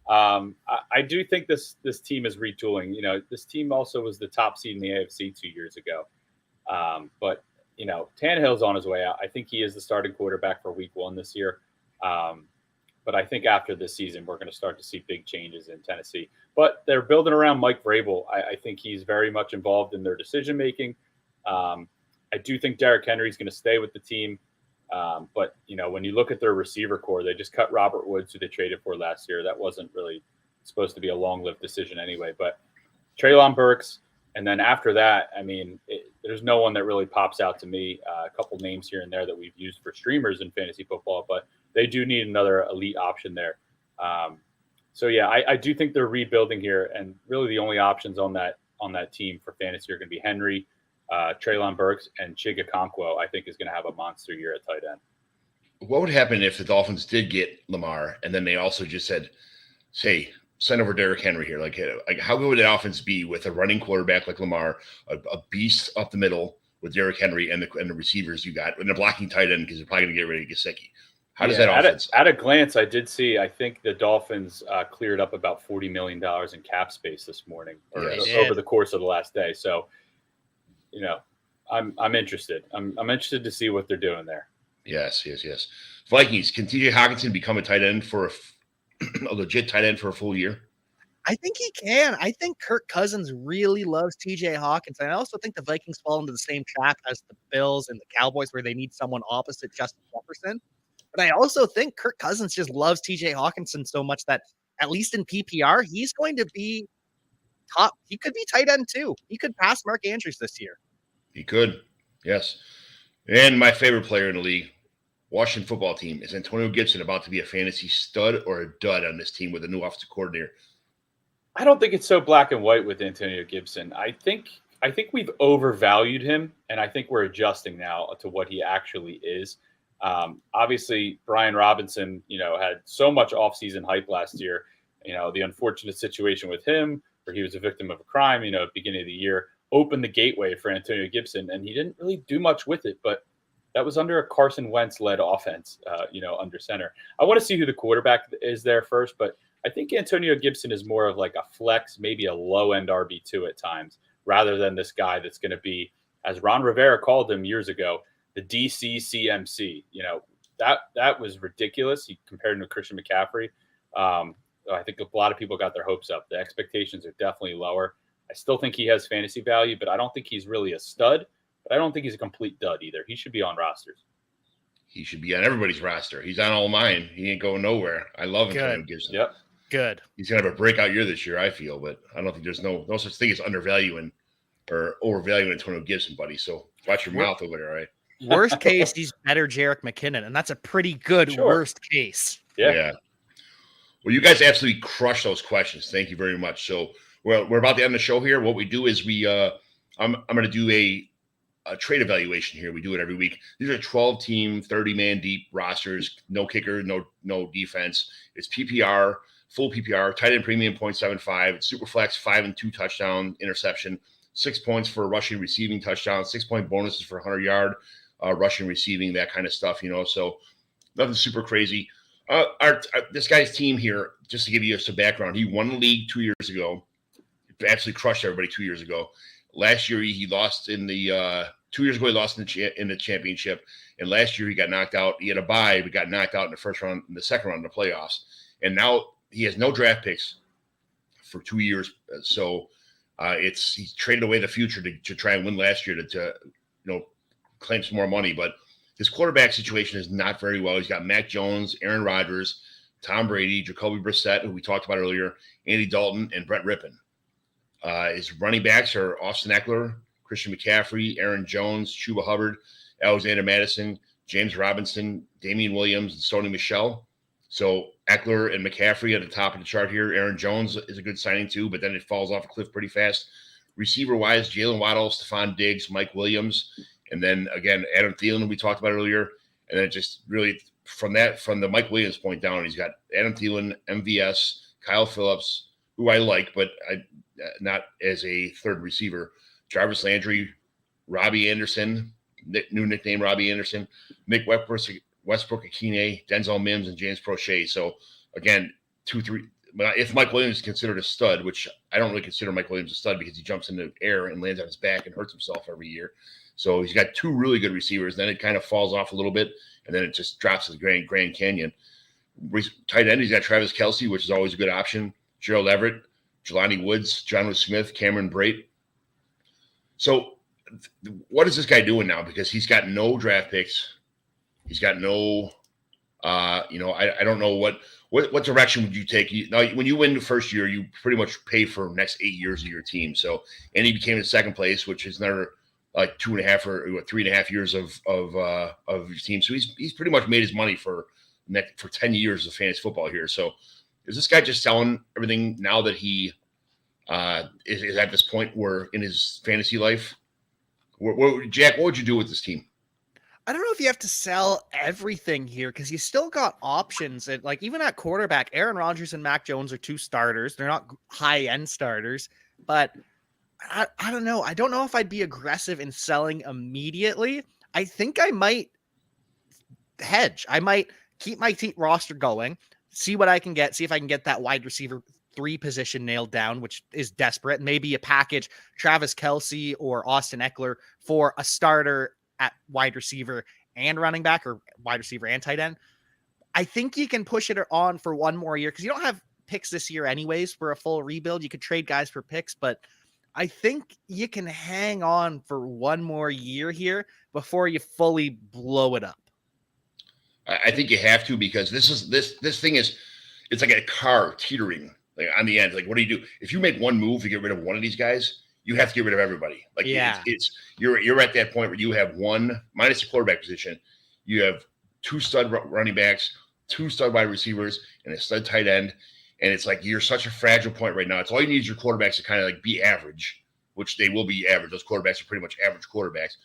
I do think this team is retooling. This team also was the top seed in the AFC 2 years ago. But Tannehill's on his way out. I think he is the starting quarterback for week 1 this year. But I think after this season, we're going to start to see big changes in Tennessee. But they're building around Mike Vrabel. I think he's very much involved in their decision-making. I do think Derrick Henry is going to stay with the team. But, when you look at their receiver core, they just cut Robert Woods, who they traded for last year. That wasn't really supposed to be a long-lived decision anyway. But Treylon Burks, and then after that, there's no one that really pops out to me. A couple names here and there that we've used for streamers in fantasy football, but they do need another elite option there. So yeah, I do think they're rebuilding here, and really the only options on that team for fantasy are going to be Henry, Treylon Burks, and Chig Okonkwo. I think is going to have a monster year at tight end. What would happen if the Dolphins did get Lamar, and then they also just said, say, send over Derrick Henry here? Like how good would the offense be with a running quarterback like Lamar, a beast up the middle with Derrick Henry and the receivers you got, and a blocking tight end because they're probably going to get rid of Gesicki? How does that offense? At a glance, I did see. I think the Dolphins cleared up about $40 million in cap space this morning, or over the course of the last day. So, I'm interested. I'm interested to see what they're doing there. Yes. Vikings, can TJ Hawkinson become a tight end for a legit tight end for a full year? I think he can. I think Kirk Cousins really loves TJ Hawkinson. I also think the Vikings fall into the same trap as the Bills and the Cowboys, where they need someone opposite Justin Jefferson. But I also think Kirk Cousins just loves TJ Hawkinson so much that, at least in PPR, he's going to be top. He could be tight end too. He could pass Mark Andrews this year. He could, yes. And my favorite player in the league, Washington football team, is Antonio Gibson about to be a fantasy stud or a dud on this team with a new offensive coordinator? I don't think it's so black and white with Antonio Gibson. I think we've overvalued him, and I think we're adjusting now to what he actually is. Obviously, Brian Robinson, had so much offseason hype last year. The unfortunate situation with him, where he was a victim of a crime, at the beginning of the year, opened the gateway for Antonio Gibson, and he didn't really do much with it. But that was under a Carson Wentz-led offense, under center. I want to see who the quarterback is there first, but I think Antonio Gibson is more of like a flex, maybe a low-end RB2 at times, rather than this guy that's going to be, as Ron Rivera called him years ago, the DC CMC. That was ridiculous. He compared him to Christian McCaffrey. I think a lot of people got their hopes up. The expectations are definitely lower. I still think he has fantasy value, but I don't think he's really a stud. But I don't think he's a complete dud either. He should be on rosters. He should be on everybody's roster. He's on all mine. He ain't going nowhere. I love Antonio Gibson. Yep. Good. He's gonna have a breakout year this year, I feel, but I don't think there's no such thing as undervaluing or overvaluing Antonio Gibson, buddy. So watch your mouth over there, all right? Worst case, he's better Jerick McKinnon, and that's a pretty good worst case. Yeah. Well, you guys absolutely crushed those questions. Thank you very much. So we're about to end the show here. What we do is I'm going to do a trade evaluation here. We do it every week. These are 12-team, 30-man deep rosters. No kicker, no defense. It's PPR, full PPR, tight end premium 0.75. It's super flex, 5 and 2 touchdown interception, 6 points for rushing, receiving touchdown, 6-point bonuses for 100-yard rushing, receiving, that kind of stuff. So nothing super crazy. This guy's team here, just to give you some background, he won the league 2 years ago. Absolutely crushed everybody 2 years ago. Last year he lost in the 2 years ago. He lost in the championship, and last year he got knocked out. He had a bye, but got knocked out in the first round, in the second round of the playoffs. And now he has no draft picks for 2 years. So he's traded away the future to try and win last year to claim some more money. But his quarterback situation is not very well. He's got Mac Jones, Aaron Rodgers, Tom Brady, Jacoby Brissett, who we talked about earlier, Andy Dalton, and Brett Rippon. His running backs are Austin Eckler, Christian McCaffrey, Aaron Jones, Chuba Hubbard, Alexander Madison, James Robinson, Damian Williams, and Sony Michel. So Eckler and McCaffrey at the top of the chart here. Aaron Jones is a good signing too, but then it falls off a cliff pretty fast. Receiver-wise, Jalen Waddle, Stephon Diggs, Mike Williams, and then again, Adam Thielen, we talked about earlier. And then just really from the Mike Williams point down, he's got Adam Thielen, MVS, Kyle Phillips, who I like, but not as a third receiver. Jarvis Landry, Robbie Anderson, new nickname Robbie Anderson, Nick Westbrook-Akine, Denzel Mims, and James Prochet. So again, 2-3. If Mike Williams is considered a stud, which I don't really consider Mike Williams a stud because he jumps into the air and lands on his back and hurts himself every year. So he's got two really good receivers. Then it kind of falls off a little bit, and then it just drops to the Grand Canyon. Tight end, he's got Travis Kelce, which is always a good option. Gerald Everett, Jelani Woods, Jonnu Smith, Cameron Brate. So what is this guy doing now? Because he's got no draft picks. He's got no, I don't know what direction would you take? Now, when you win the first year, you pretty much pay for the next 8 years of your team. So, and he became in second place, which is another like 2.5 or 3.5 years of your team. So he's pretty much made his money for 10 years of fantasy football here. So is this guy just selling everything now that he is at this point where in his fantasy life? Jack, what would you do with this team? I don't know if you have to sell everything here because you still got options. And like even at quarterback, Aaron Rodgers and Mac Jones are two starters. They're not high-end starters, but I don't know. I don't know if I'd be aggressive in selling immediately. I think I might hedge. I might keep my roster going, see what I can get, see if I can get that wide receiver 3 position nailed down, which is desperate. Maybe a package Travis Kelce or Austin Eckler for a starter at wide receiver and running back, or wide receiver and tight end. I think you can push it on for one more year because you don't have picks this year anyways for a full rebuild. You could trade guys for picks, but I think you can hang on for one more year here before you fully blow it up. I think you have to, because this thing is, it's like a car teetering like on the end. Like, what do you do if you make one move to get rid of one of these guys? You have to get rid of everybody. Like, yeah, you're at that point where you have one minus the quarterback position. You have 2 stud running backs, 2 stud wide receivers, and a stud tight end. And it's like, you're such a fragile point right now. It's all you need is your quarterbacks to kind of like be average, which they will be average. Those quarterbacks are pretty much average quarterbacks.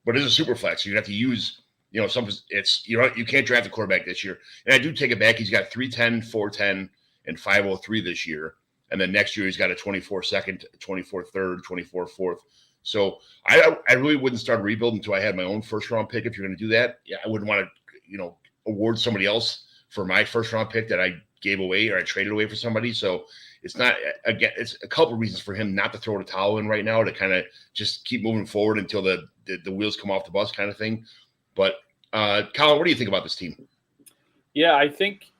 But it's a super flex. So you have to use, you can't draft a quarterback this year. And I do take it back. He's got 310, 410, and 503 this year. And then next year he's got a 24 second, 24 third, 24 fourth. So I really wouldn't start a rebuild until I had my own first round pick. If you're going to do that, I wouldn't want to, award somebody else for my first round pick that I gave away or I traded away for somebody. So it's not, again, it's a couple of reasons for him not to throw the towel in right now, to kind of just keep moving forward until the wheels come off the bus kind of thing. But Colin, what do you think about this team? Yeah, I think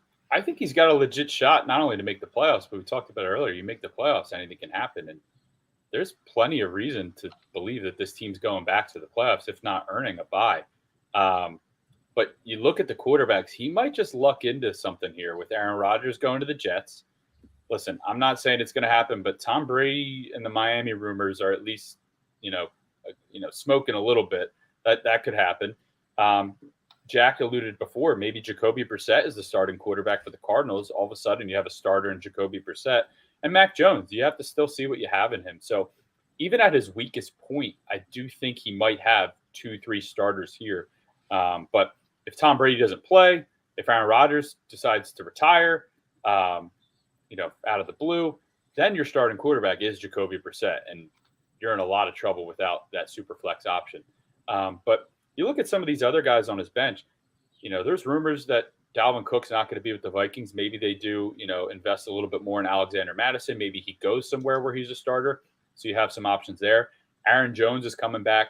he's got a legit shot not only to make the playoffs, but we talked about it earlier. You make the playoffs, anything can happen. And there's plenty of reason to believe that this team's going back to the playoffs, if not earning a bye. But you look at the quarterbacks, he might just luck into something here with Aaron Rodgers going to the Jets. Listen, I'm not saying it's going to happen, but Tom Brady and the Miami rumors are at least, smoking a little bit. That could happen. Jack alluded before, maybe Jacoby Brissett is the starting quarterback for the Cardinals. All of a sudden, you have a starter in Jacoby Brissett. And Mac Jones, you have to still see what you have in him. So even at his weakest point, I do think he might have 2-3 starters here. But if Tom Brady doesn't play, if Aaron Rodgers decides to retire, out of the blue, then your starting quarterback is Jacoby Brissett, and you're in a lot of trouble without that super flex option. But you look at some of these other guys on his bench, there's rumors that Dalvin Cook's not going to be with the Vikings. Maybe they do, invest a little bit more in Alexander Mattison. Maybe he goes somewhere where he's a starter. So you have some options there. Aaron Jones is coming back,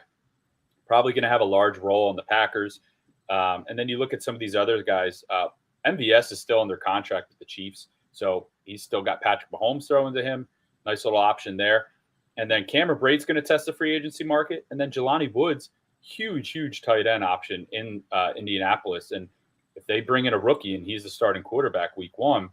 probably going to have a large role on the Packers. And then you look at some of these other guys. MVS is still under contract with the Chiefs. So he's still got Patrick Mahomes throwing to him. Nice little option there. And then Cameron Brate's going to test the free agency market. And then Jelani Woods, huge tight end option in Indianapolis. And if they bring in a rookie and he's the starting quarterback week one,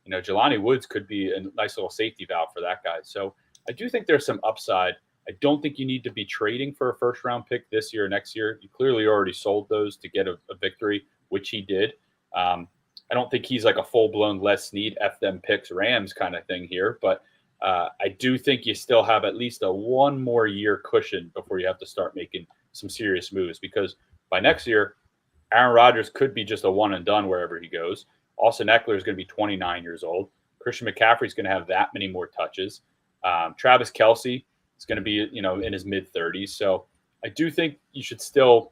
Jelani Woods could be a nice little safety valve for that guy. So I do think there's some upside. I don't think you need to be trading for a first round pick this year or next year. You clearly already sold those to get a victory, which he did. I don't think he's like a full-blown Les Snead, F them picks Rams kind of thing here, but I do think you still have at least a one more year cushion before you have to start making some serious moves, because by next year, Aaron Rodgers could be just a one and done wherever he goes. Austin Eckler is going to be 29 years old. Christian McCaffrey is going to have that many more touches. Travis Kelce is going to be, in his mid-30s. So I do think you should still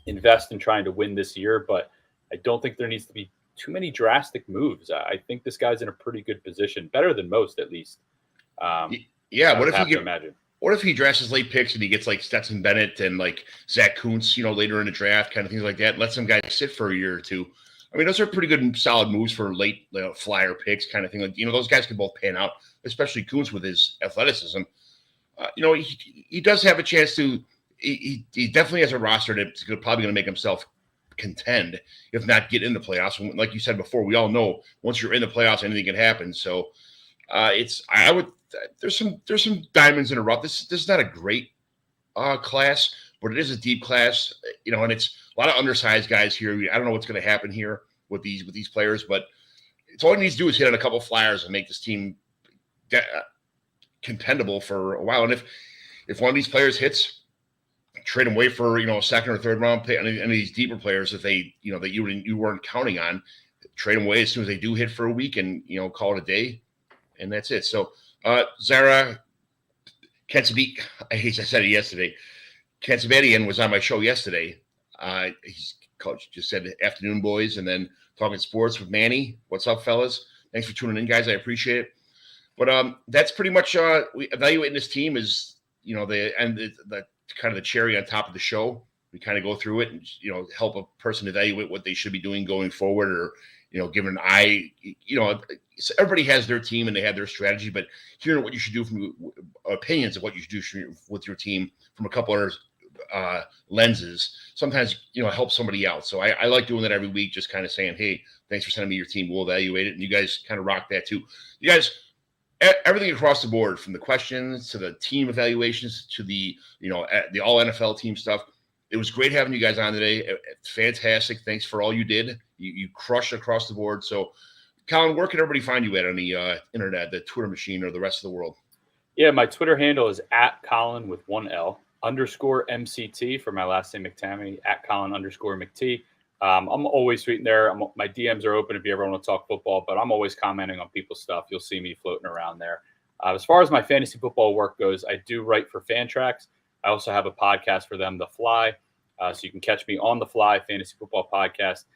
invest in trying to win this year, but I don't think there needs to be too many drastic moves. I think this guy's in a pretty good position, better than most at least. What if he drafts his late picks and he gets like Stetson Bennett and like Zach Kuntz, later in the draft, kind of things like that, and let some guys sit for a year or two? I mean, those are pretty good and solid moves for late flyer picks, kind of thing. Like, those guys can both pan out, especially Kuntz with his athleticism. He does have a chance to. He definitely has a roster that's probably going to make himself contend, if not get in the playoffs. And like you said before, we all know once you're in the playoffs, anything can happen. So there's some diamonds in the rough. This is not a great class, but it is a deep class, and it's a lot of undersized guys here. I don't know what's going to happen here with these players, but it's all he needs to do is hit on a couple flyers and make this team contendable for a while. And if one of these players hits, trade them away for a second or third round pick. Any of these deeper players that they that you weren't counting on, trade them away as soon as they do hit for a week, and call it a day, and that's it. So Zara Kansabedian, I said it yesterday. Kansabedian was on my show yesterday. He's coach just said afternoon boys, and then talking sports with Manny. What's up, fellas? Thanks for tuning in, guys. I appreciate it. But that's pretty much we evaluating this team is the kind of the cherry on top of the show. We kind of go through it and help a person evaluate what they should be doing going forward, or give an eye. Everybody has their team and they have their strategy, but hearing what you should do from opinions of what you should do with your team from a couple other lenses sometimes helps somebody else. So I like doing that every week, just kind of saying, hey, thanks for sending me your team, we'll evaluate it, and you guys kind of rock that too. You guys, everything across the board, from the questions to the team evaluations to the the all NFL team stuff. It was great having you guys on today. Fantastic. Thanks for all you did. You crushed across the board. So Colin, where can everybody find you at on the internet, the Twitter machine, or the rest of the world? Yeah, my Twitter handle is @Colin with 1L _MCT for my last name McTamany, @Colin_McT. I'm always tweeting there. My DMs are open if you ever want to talk football, but I'm always commenting on people's stuff. You'll see me floating around there. As far as my fantasy football work goes, I do write for Fantrax. I also have a podcast for them, The Fly. So you can catch me on The Fly Fantasy Football Podcast.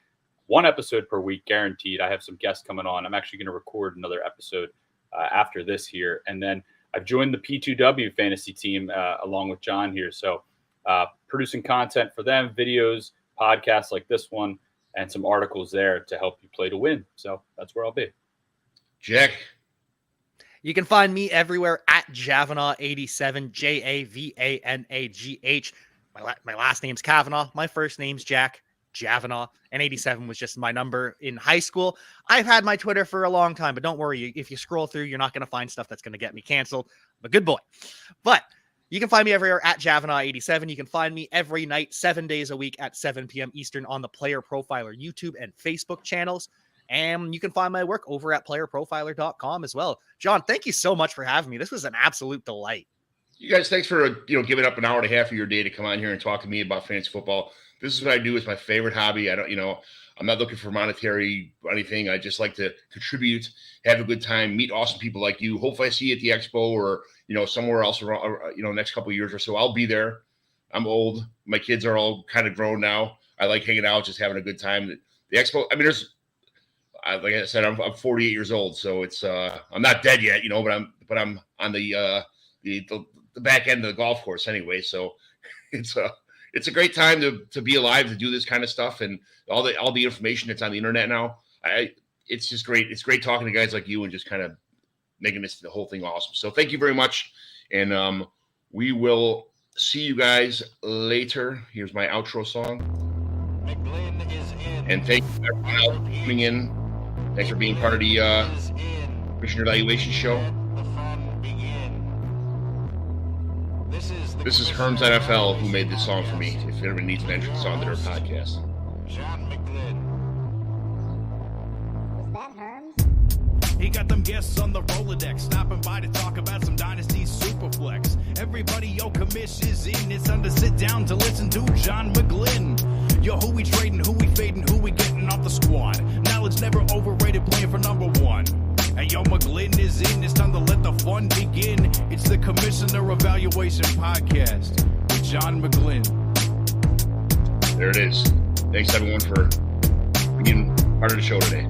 1 episode per week, guaranteed. I have some guests coming on. I'm actually going to record another episode after this here. And then I've joined the P2W fantasy team along with John here. So producing content for them, videos, podcasts like this one, and some articles there to help you play to win. So that's where I'll be. Jack? You can find me everywhere @Javanagh87, JAVANAGH. My last name's Cavanagh. My first name's Jack Cavanagh, and 87 was just my number in high school. I've had my Twitter for a long time, but don't worry. If you scroll through, you're not going to find stuff that's going to get me canceled. I'm a good boy. But you can find me everywhere @Javanagh87. You can find me every night, 7 days a week at 7 p.m. Eastern on the Player Profiler YouTube and Facebook channels. And you can find my work over at playerprofiler.com as well. John, thank you so much for having me. This was an absolute delight. You guys, thanks for giving up an hour and a half of your day to come on here and talk to me about fantasy football. This is what I do. It's my favorite hobby. I'm not looking for monetary or anything. I just like to contribute, have a good time, meet awesome people like you. Hopefully I see you at the expo or, somewhere else around, next couple of years or so. I'll be there. I'm old. My kids are all kind of grown now. I like hanging out, just having a good time. The expo, like I said, I'm 48 years old, so it's I'm not dead yet, but I'm on the back end of the golf course anyway. So it's a great time to be alive, to do this kind of stuff, and all the information that's on the internet now. It's just great. It's great talking to guys like you and just kind of making the whole thing awesome. So thank you very much, and we will see you guys later. Here's my outro song. McGlynn is in. And thank you everyone else for coming in. Thanks for being part of the Commissioner Evaluation Show. Let the fun begin. This is Herms NFL who made this song for me. If anyone needs an entrance song to their podcast. John McGlynn. Was that Herms? He got them guests on the Rolodex, stopping by to talk about some Dynasty Superflex. Everybody, commish is in. It's time to sit down to listen to John McGlynn. Yo, who we trading, who we fading, who we getting off the squad. Knowledge never overrated, playing for number one. And yo, McGlynn is in. It's time to let the fun begin. It's the Commissioner Evaluation Podcast with John McGlynn. There it is. Thanks everyone for being part of the show today.